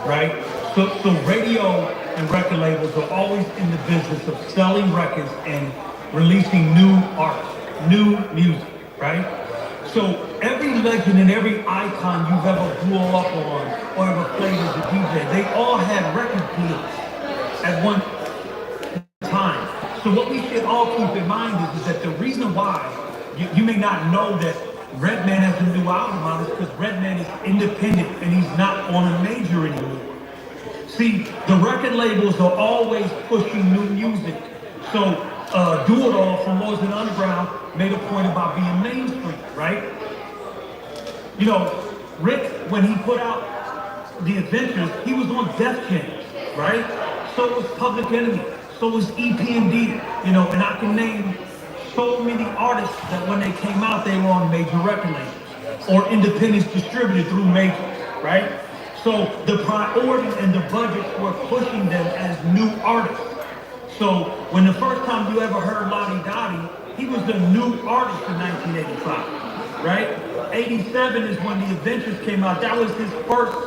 right? So radio and record labels are always in the business of selling records and releasing new art, new music, right? So every legend and every icon you've ever grew up on or ever played as a DJ, they all had record deals at one time. So what we should all keep in mind is that the reason why you may not know that Redman has a new album out is because Redman is independent and he's not on a major anymore. See, the record labels are always pushing new music. So Do It All from Lords and Underground made a point about being mainstream, right? You know, Rick, when he put out The Adventures, he was on Def Jam, right? So was Public Enemy, so was EP&D, you know, and I can name so many artists that when they came out, they were on major record labels or independents distributed through majors, right? So the priority and the budgets were pushing them as new artists. So when the first time you ever heard Lottie Dottie, he was the new artist in 1985, right? 87 is when The Adventures came out. That was his first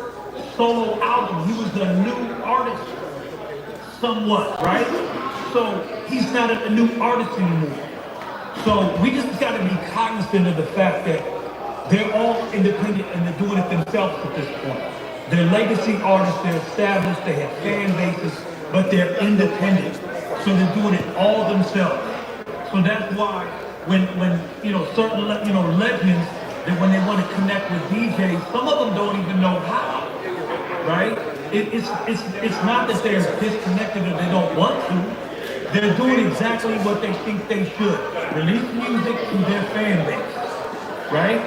solo album. He was a new artist somewhat, right? So he's not a new artist anymore. So we just got to be cognizant of the fact that they're all independent and they're doing it themselves at this point. They're legacy artists, they're established, they have fan bases, but they're independent. So they're doing it all themselves. So that's why when you know, certain legends, that when they want to connect with DJs, some of them don't even know how, right? It's not that they're disconnected or they don't want to. They're doing exactly what they think they should. Release music to their fan base, right?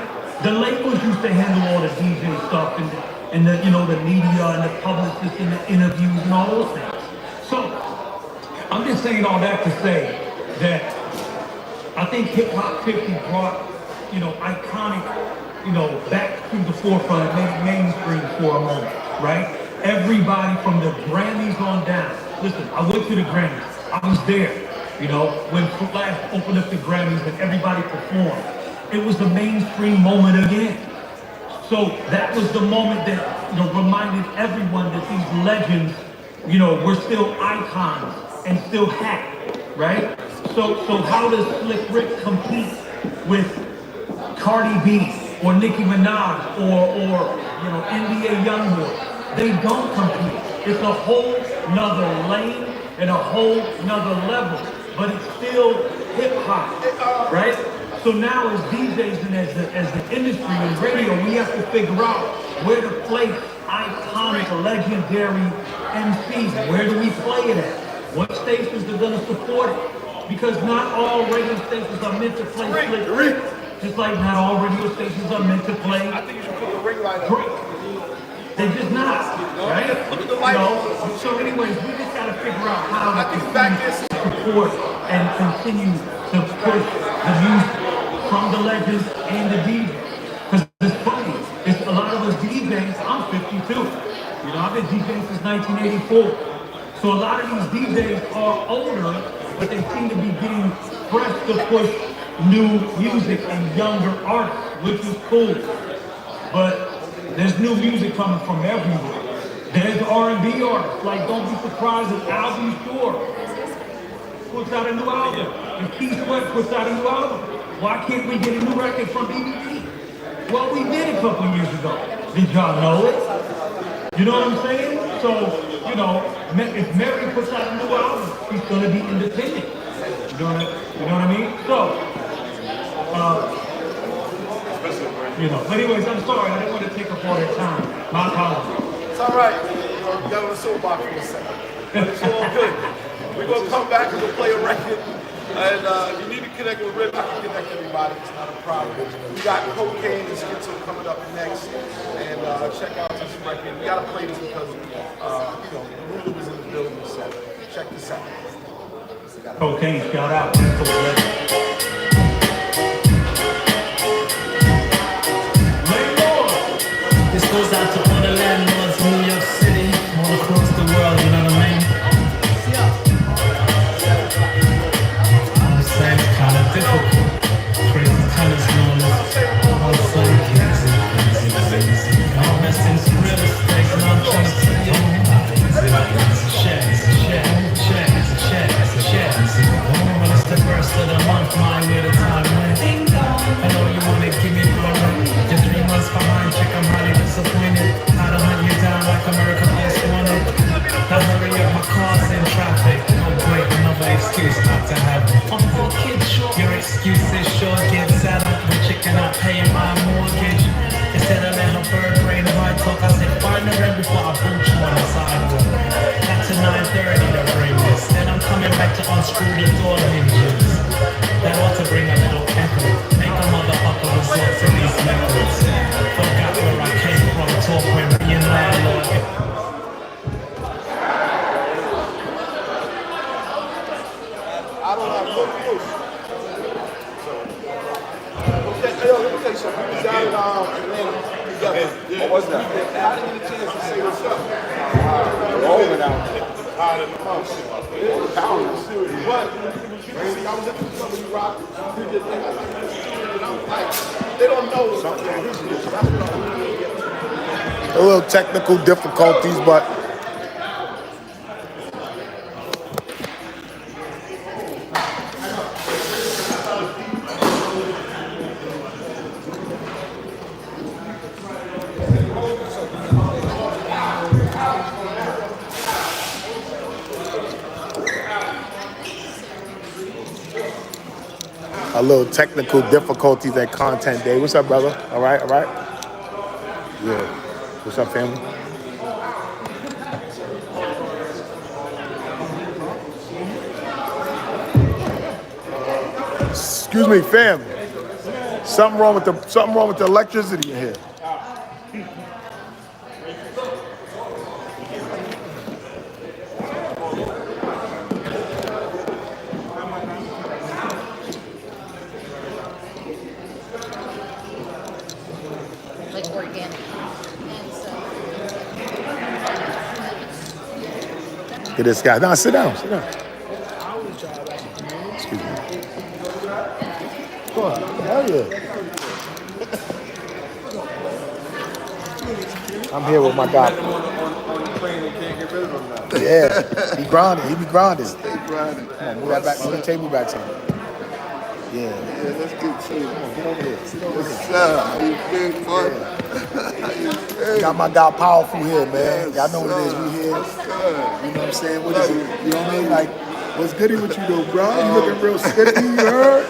The labels used to handle all the DJ stuff and the, you know, the media and the publicists and the interviews and all those things. So I'm just saying all that to say that I think Hip Hop 50 brought, you know, iconic, you know, back to the forefront and made it mainstream for a moment, right? Everybody from the Grammys on down. Listen, I went to the Grammys. I was there, you know, when Flash opened up the Grammys and everybody performed. It was a mainstream moment again. So that was the moment that, you know, reminded everyone that these legends, you know, were still icons and still hot, right? So how does Slick Rick compete with Cardi B or Nicki Minaj or you know, NBA Youngboy? They don't compete. It's a whole nother lane and a whole nother level, but it's still hip hop, right? So now as DJs and as the industry and radio, we have to figure out where to place iconic, legendary MCs. Where do we play it at? What stations are gonna support it? Because not all radio stations are meant to play Slick Rick. Just like not all radio stations are meant to play. I think you should put the ring light up. They're just not, right? Look at the light. You know? So anyways, we just gotta figure out how to support and continue to push the music from the legends and the DJs. Because it's funny, it's a lot of us DJs, I'm 52. You know, I've been DJing since 1984. So a lot of these DJs are older, but they seem to be getting pressed to push new music and younger artists, which is cool. But there's new music coming from everywhere. There's R&B artists, like don't be surprised if Al B. Shore puts out a new album, and Keith Sweat puts out a new album. Why can't we get a new record from BBP? Well, we did a couple years ago. Did y'all know it? You know what I'm saying? So, you know, if Mary puts out a new album, he's gonna be independent. You know what I mean? So, you know, but anyways, I'm sorry, I didn't want to take up all that time. My apologies. It's all right. You got on the soapbox for a second. But it's all good. We're going to come back and we'll play a record. And if you need to connect with Rip, I can connect everybody. It's not a problem. We got Cocaine and Schizo coming up next. And check out this record. We got to play this because, you know, Lulu was in the building. So check this out. Cocaine, shout out. This goes out to all the landlords in New York City, all across the world, you know what I mean? I'm saying it's kind of difficult. Crazy tennis loans, all sudden crazy. I'm investing in some real estate, and I'm trying to tell you, it's a share. When it's the first of the month, mine where the time went. I know you wanna give me one, you're 3 months behind, chick, I'm highly disappointed. How to hunt you down like America Most Wanted. Now hurry up, my car's in traffic. Oh wait, another excuse not to have it. Your excuses sure get set up when chicken not paying my mortgage. Instead of letting her bird brain hard talk, I said find the rent before I boot you on the sidewalk. That's to 9:30 to bring this. Then I'm coming back to unscrew the door hinges. That ought to bring a little echo. Make a motherfucker resort to these methods. Forgot where I came from, talk when being landlord. I don't have no clue. Yo, let me tell you something. We was down in Atlanta together. What was that? I didn't get a chance to say what's up. Rolling out. But I was at the company rock. We did things like and I'm like, they don't know something. A little technical difficulties, but a little technical difficulties at Content Day. What's up, brother? All right, all right. Yeah. What's up, family? Excuse me, fam. Something wrong with the electricity in here. Like organic. And so Look at this guy. No, sit down, sit down. Excuse me. Come on. Hell yeah. I'm here with my guy. Yeah, he grinding. He be grinding. Stay grinding. Come on, move that back. Move the table back to him. Yeah. Yeah, let's get to it. Come on, get over here. Sit over What's here. up? How you been, boy? How you been? Got my guy Powerful here, man. Y'all know what it is. We here. What's good? You know what I'm saying? What is it? You know what I mean? Like, what's goody with you though, bro? You looking real sticky, you heard?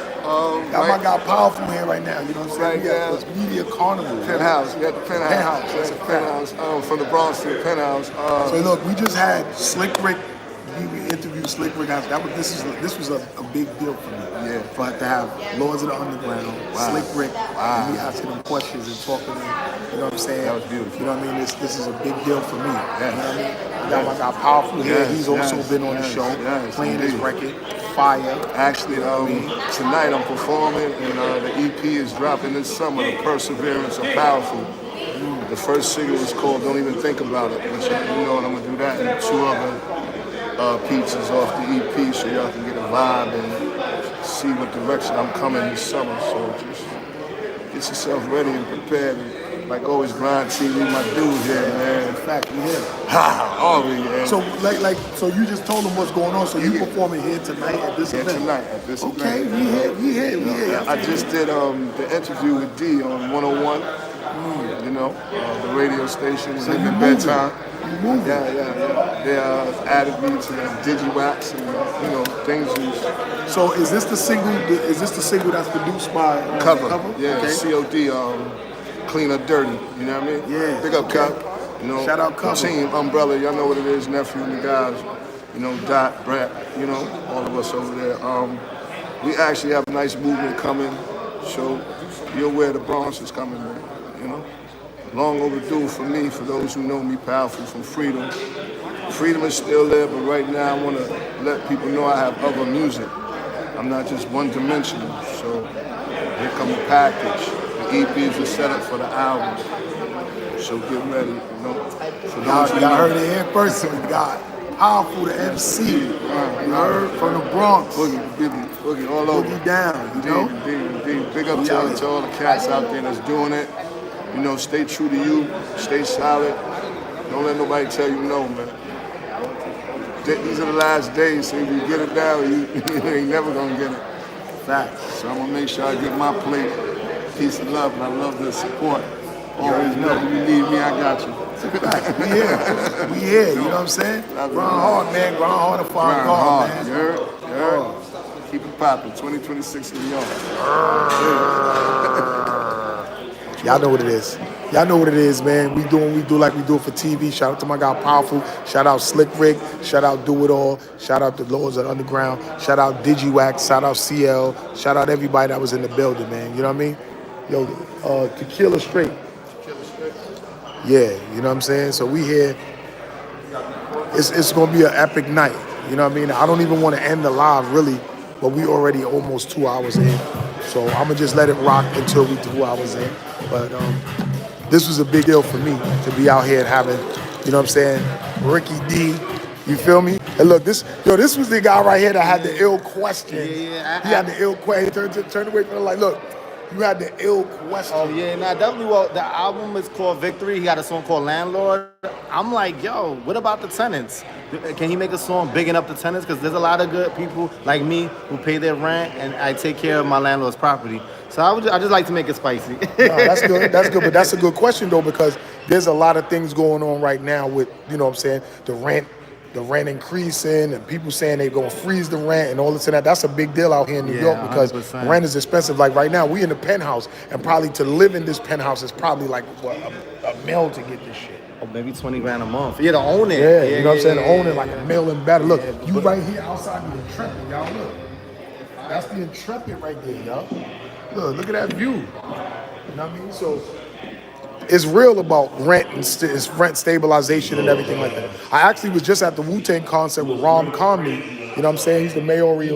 Got my guy Powerful here right now. You know what I'm saying? Right now, it's Media Carnival. Penthouse. We got the Penthouse. That's a Penthouse. From the Bronx to the Penthouse. So look, we just had Slick Rick. We interviewed Slick Rick. This was a big deal for me. Yeah. For to have Lords of the Underground, Slick Rick, and me asking them questions and talking to them. You know what I'm saying? That was beautiful. You know what I mean? This is a big deal for me. Yeah. You know what I mean? I got my guy Powerful here. He's also been on the show, playing his record, Fire. Actually, tonight I'm performing, and the EP is dropping this summer, The Perseverance of Powerful. The first single is called Don't Even Think About It, which you know, and I'm going to do that and 2 other pieces off the EP so y'all can get a vibe and see what direction I'm coming this summer. So just get yourself ready and prepared. And like always, Grind TV, my dude here, man. In fact, we here. Yeah. So so you just told them what's going on. So you performing here tonight at this event? Tonight at this event. Okay, we here. I just did the interview with D on 101. You know, the radio station, So Living you Bedtime. moving. Yeah. They added me to the Digi Wax and things. So is this the single? Is this the single that's produced by Cover. Yeah, Okay. COD. Clean Up Dirty. You know what I mean? Yeah. Big up, Okay. Cup. You know, Shout out Cover. Team Umbrella. Y'all know what it is. Nephew and the guys. Dot, Brett. All of us over there. We actually have a nice movement coming. So you're aware the Bronx is coming, man. Long overdue for me, for those who know me, Powerful from Freedom. Freedom is still there, but right now I want to let people know I have other music. I'm not just one-dimensional. So here come a package. The EP is a setup for the album. So get ready, For those who Y'all know. heard it here first. We got Powerful, the MC. You heard from the Bronx. Boogie, all over. Boogie down, Big up to all the cats out there that's doing it. Stay true to you. Stay solid. Don't let nobody tell you no, man. These are the last days, so if you get it down, you ain't never gonna get it. Facts. So I'm gonna make sure I get my plate. Peace and love, and I love the support. Always know if you need me, I got you. We here, you know what I'm saying? Grind hard, man. Grind hard and far hard, man. You heard? Keep it popping. 2026 in New York. Y'all know what it is. Y'all know what it is, man. We do like we do it for TV. Shout out to my guy Powerful. Shout out Slick Rick. Shout out Do It All. Shout out the Lords of the Underground. Shout out Digi Wax. Shout out CL. Shout out everybody that was in the building, man. You know what I mean? Yo, Tequila Straight. Yeah, you know what I'm saying? So we here. It's gonna be an epic night. You know what I mean? I don't even want to end the live really, but we already almost 2 hours in. So I'm gonna just let it rock until we 2 hours in. But this was a big deal for me to be out here and having, you know what I'm saying, Ricky D, you feel me? And look, this was the guy right here that had the ill question. He had the ill question. Turn away from it like, look, you had the ill question. Oh yeah, nah, definitely. Well, the album is called Victory. He got a song called Landlord. I'm like, yo, what about the tenants? Can he make a song bigging up the tenants? Because there's a lot of good people like me who pay their rent, and I take care of my landlord's property. So I just like to make it spicy. No, that's good. That's good. But that's a good question though, because there's a lot of things going on right now with, you know what I'm saying, the rent increasing and people saying they're gonna freeze the rent and all this and that. That's a big deal out here in New York because 100%. rent is expensive. Like right now, we in the penthouse, and probably to live in this penthouse is probably like what, a mil to get this shit. Or maybe 20 grand a month. Yeah, to own it. Yeah, you know what I'm saying? To own it like a mil and better. Look, you right here outside the Intrepid, y'all. Look, that's the Intrepid right there, y'all. Look at that view. You know what I mean? So it's real about rent and it's rent stabilization and everything like that. I actually was just at the Wu-Tang concert with Rom Comedy. You know what I'm saying? He's the mayoral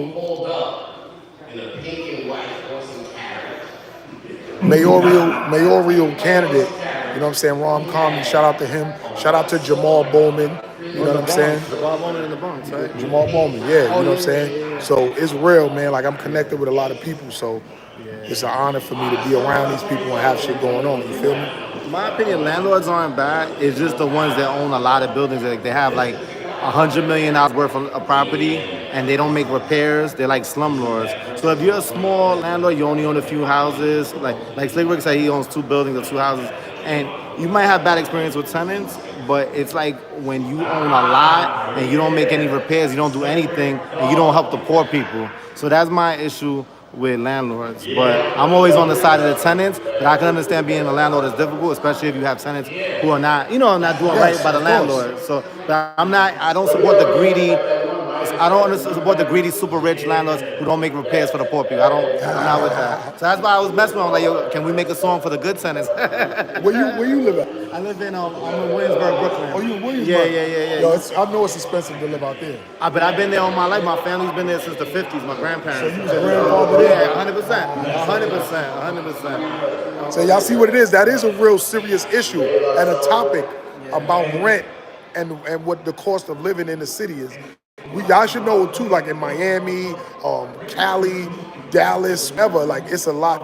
candidate. You know what I'm saying? Rom Comedy. Shout out to him. Shout out to Jamal Bowman. You know what I'm saying? Jamal Bowman in the Bronx, right? Jamal Bowman, yeah. You know what I'm saying? So it's real, man. Like I'm connected with a lot of people. So it's an honor for me to be around these people and have shit going on. You feel me? In my opinion, landlords aren't bad. It's just the ones that own a lot of buildings. Like they have like $100 million worth of property and they don't make repairs. They're like slumlords. So if you're a small landlord, you only own a few houses. Like Slick Rick said, he owns 2 buildings or 2 houses. And you might have bad experience with tenants, but it's like when you own a lot and you don't make any repairs, you don't do anything, and you don't help the poor people. So that's my issue with landlords. But I'm always on the side of the tenants, but I can understand being a landlord is difficult, especially if you have tenants who are not, not doing right by the landlord. So but I don't support the greedy, super rich landlords who don't make repairs for the poor people. I'm not with that. So that's why I was messing with them. Like, yo, can we make a song for the good tenants? Where you live at? I live in Williamsburg, Brooklyn. Oh, you in Williamsburg? Yeah. Yo, I know it's expensive to live out there. But I've been there all my life. My family's been there since the 50s, my grandparents. So you was a grandfather there? Yeah, 100%. So y'all see what it is? That is a real serious issue and a topic about rent and what the cost of living in the city is. Y'all should know too, like in Miami, Cali, Dallas, whatever, like it's a lot,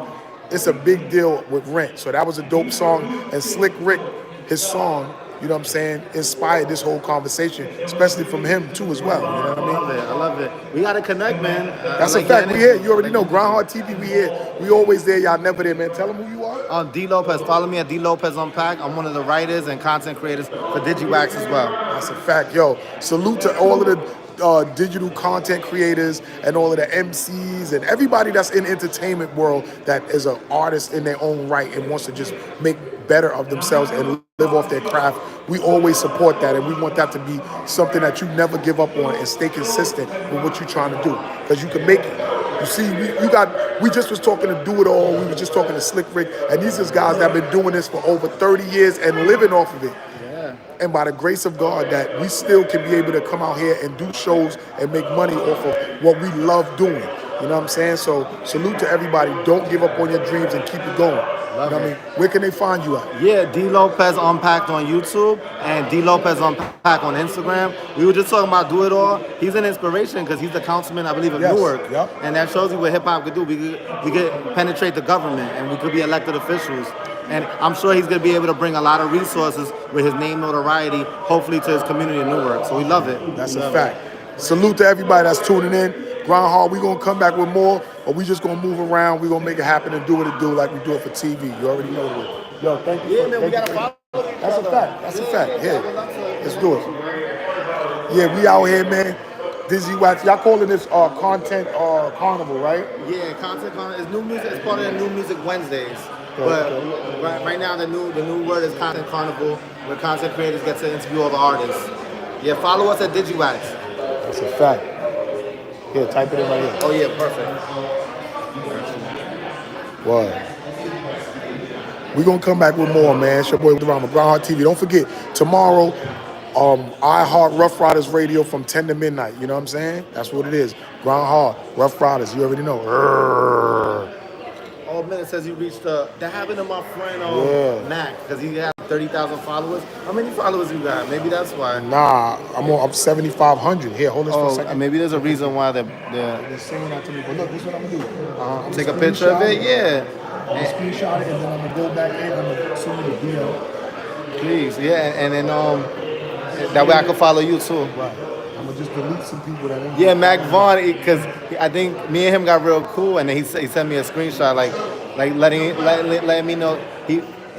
it's a big deal with rent. So that was a dope song. And Slick Rick, his song, you know what I'm saying, inspired this whole conversation, especially from him too as well. You know what I mean? I love it. We gotta connect, man. That's a fact. We here. You already know. Groundhog TV, we here. We always there. Y'all never there, man. Tell them who you are. D Lopez. Follow me at D Lopez Unpack. I'm one of the writers and content creators for DigiWax as well. That's a fact. Yo, salute to all of the digital content creators and all of the MCs and everybody that's in entertainment world that is an artist in their own right and wants to just make better of themselves and live off their craft. We always support that, and we want that to be something that you never give up on and stay consistent with what you're trying to do, because you can make it. You see, we just was talking to Do It All, we were just talking to Slick Rick, and these are guys that have been doing this for over 30 years and living off of it. And by the grace of God, that we still can be able to come out here and do shows and make money off of what we love doing. You know what I'm saying? So salute to everybody. Don't give up on your dreams and keep it going. You know what I mean? Where can they find you at? Yeah, D Lopez Unpacked on YouTube and D Lopez Unpacked on Instagram. We were just talking about Do It All. He's an inspiration because he's the councilman, I believe, of Newark. Yep. And that shows you what hip hop could do. We could penetrate the government and we could be elected officials. And I'm sure he's going to be able to bring a lot of resources with his name notoriety, hopefully to his community in Newark. So we love it. That's a fact. Salute to everybody that's tuning in. Groundhog, we're going to come back with more, or we just going to move around. We're going to make it happen and do what it do like we do it for TV. You already know it. Yo, thank you. Yeah, man, we got to follow. That's a fact. That's a fact. Here, let's do it. Yeah, we out here, man. Digi Wax. Y'all calling this content carnival, right? Yeah, content carnival. It's new music. It's part of the New Music Wednesdays. But right now, the new word is content carnival, where content creators get to interview all the artists. Yeah, follow us at DigiWax. That's a fact. Here, type it in right here. Oh yeah, perfect. What? We're gonna come back with more, man. It's your boy with Groundhog TV. Don't forget, tomorrow, iHeart Rough Riders Radio from 10 to midnight. You know what I'm saying? That's what it is. Groundhog, Rough Riders. You already know. Oh man, it says you reached that happened to my friend Mac, because he had 30,000 followers. How many followers you got? Maybe that's why. Nah, I'm 7,500. Here, hold this for a second. Maybe there's a reason why they're saying that to me. But look, this is what I'm gonna do. Take a picture of it, yeah. I'm gonna screenshot it and then I'm gonna go back in. I'm gonna send you the video. Please, yeah, and then that way I can follow you too. Right. I'm gonna just delete some people that. Yeah, Mac Vaughn, because I think me and him got real cool, and then he sent me a screenshot, like letting me know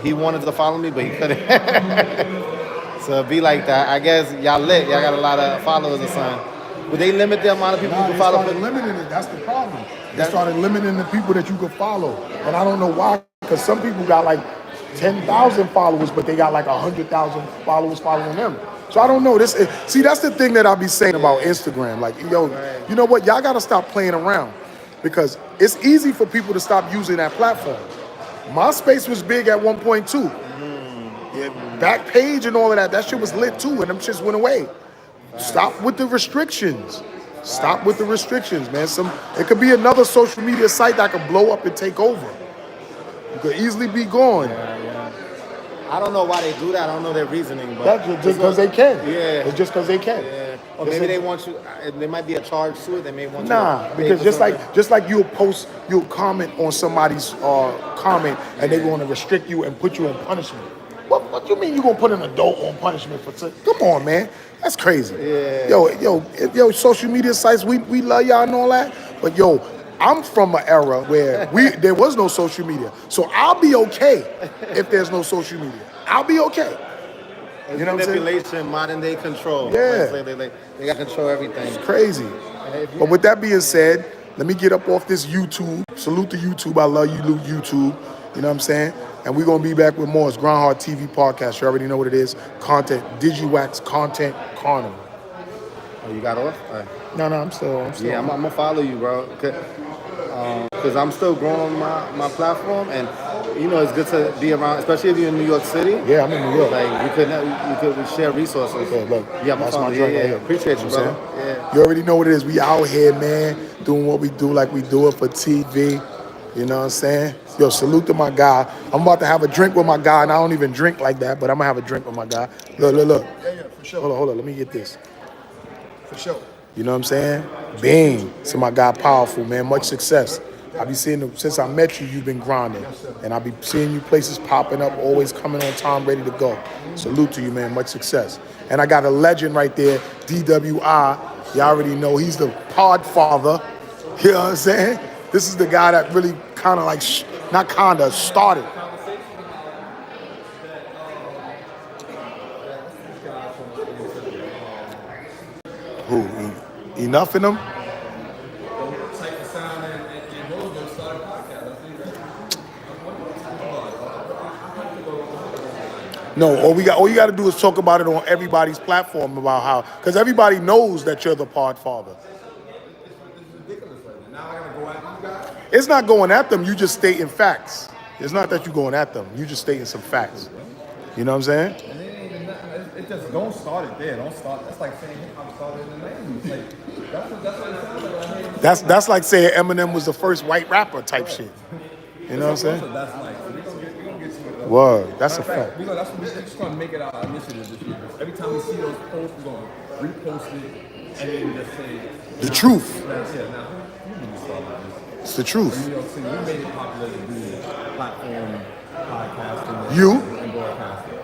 he wanted to follow me, but he couldn't. So be like that. I guess y'all lit. Y'all got a lot of followers or something. Would they limit the amount of people you can follow? They started limiting it. That's the problem. They started limiting the people that you could follow, and I don't know why. Because some people got like 10,000 followers, but they got like 100,000 followers following them. So I don't know. See, that's the thing that I'll be saying about Instagram. Like, yo, you know what? Y'all got to stop playing around, because it's easy for people to stop using that platform. MySpace was big at one point too. Yeah, back page and all of that shit was lit too, and them shits went away. Stop with the restrictions. Stop with the restrictions, man. It could be another social media site that could blow up and take over. You could easily be gone. I don't know why they do that. I don't know their reasoning, but that's just because they can. Yeah, it's just because they can. Yeah. Or maybe they want you. There might be a charge to it. They may want you. Nah, because just like you'll comment on somebody's comment, and they're going to restrict you and put you in punishment. What you mean you gonna put an adult on punishment for? Come on, man, that's crazy. Yeah. Yo, social media sites, we love y'all and all that, but yo, I'm from an era where there was no social media, so I'll be okay if there's no social media. I'll be okay. It's you know what I'm saying? Manipulation, modern day control. Yeah. They got control everything. It's crazy. But with that being said, let me get up off this YouTube. Salute to YouTube. I love you, YouTube. You know what I'm saying? And we're going to be back with more. It's Groundhog TV podcast. You already know what it is. Content, DigiWax, Content Carnival. Oh, you got off? No, I'm still. Yeah, I'm going to follow you, bro. Because I'm still growing my platform, and you know it's good to be around, especially if you're in New York City. Yeah, I'm in New York. Like we could share resources. Okay, look, yeah, that's my joint right here. Appreciate you, brother. Yeah. You already know what it is. We out here, man, doing what we do like we do it for TV. You know what I'm saying? Yo, salute to my guy. I'm about to have a drink with my guy, and I don't even drink like that, but I'm gonna have a drink with my guy. Look. Yeah, for sure. Hold on. Let me get this. For sure. You know what I'm saying? Bing. So my guy, powerful, man. Much success. I be seeing since I met you, you've been grinding, and I be seeing you places popping up, always coming on time, ready to go. Salute to you, man. Much success. And I got a legend right there, DWI. You already know he's the pod father. You know what I'm saying? This is the guy that really kind of like, not kind of, started. Who? Enough in them? No, all you got to do is talk about it on everybody's platform about how, because everybody knows that you're the pod father. It's not going at them. You just stating facts. It's not that you're going at them. You just stating some facts. You know what I'm saying? And it ain't even nothing. It just don't start it there. Don't start. That's like saying hip hop started in the 90s. Like that's what it sounds like. That's like saying Eminem was the first white rapper type shit. You know what I'm saying? That's like we gonna get to it. Word. That's a fact. That's what we're just trying to make it our initiative this year. Every time we see those posts, we're gonna repost it and then just say The truth. Now, who really started this? It's the truth. You know, see, we made it popular to do platform podcasting. You? And broadcasting.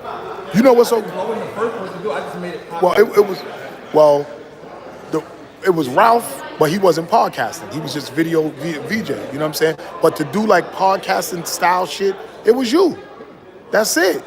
You know what's so? I wasn't the first person to do it. I just made it popular. It was Ralph, but he wasn't podcasting. He was just video VJ. You know what I'm saying? But to do like podcasting style shit, it was you. That's it.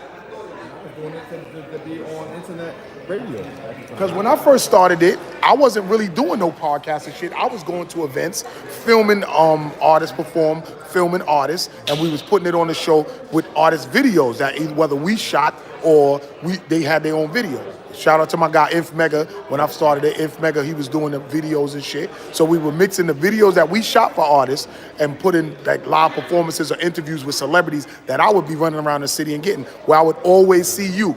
Doing it to be on internet radio. Because when I first started it, I wasn't really doing no podcasting shit. I was going to events, filming artists perform, filming artists, and we was putting it on the show with artist videos that whether we shot or they had their own video. Shout out to my guy Inf Mega. When I started at Inf Mega, he was doing the videos and shit. So we were mixing the videos that we shot for artists and putting like live performances or interviews with celebrities that I would be running around the city and getting, where I would always see you.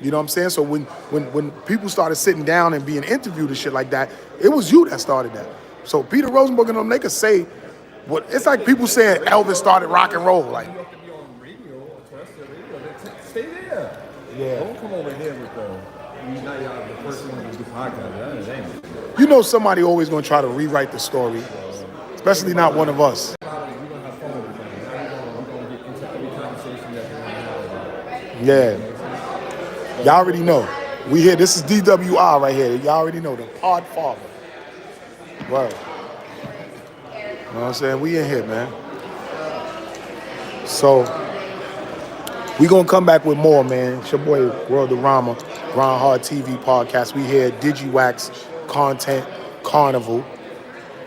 You know what I'm saying? So when people started sitting down and being interviewed and shit like that, it was you that started that. So Peter Rosenberg and them, they could say what it's like people saying Elvis started rock and roll. Like, You have to be on radio or terrestrial radio. Stay there. Yeah. Don't come over here with you're not the first one to do podcast. That ain't. you know somebody always gonna try to rewrite the story, especially not one of us. Yeah. Y'all already know. We here. This is DWI right here. Y'all already know the pod father. Right. You know what I'm saying? We in here, man. So we gonna come back with more, man. It's your boy World of Rama, Grind Hard TV podcast. We here at Digi Wax Content Carnival,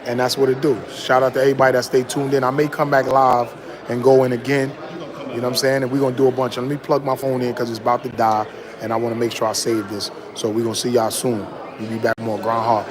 and that's what it do. Shout out to everybody that stay tuned in. I may come back live and go in again. You know what I'm saying? And we're gonna do a bunch of. Let me plug my phone in because it's about to die. And I want to make sure I save this. So we're going to see y'all soon. We'll be back more Grind Hard.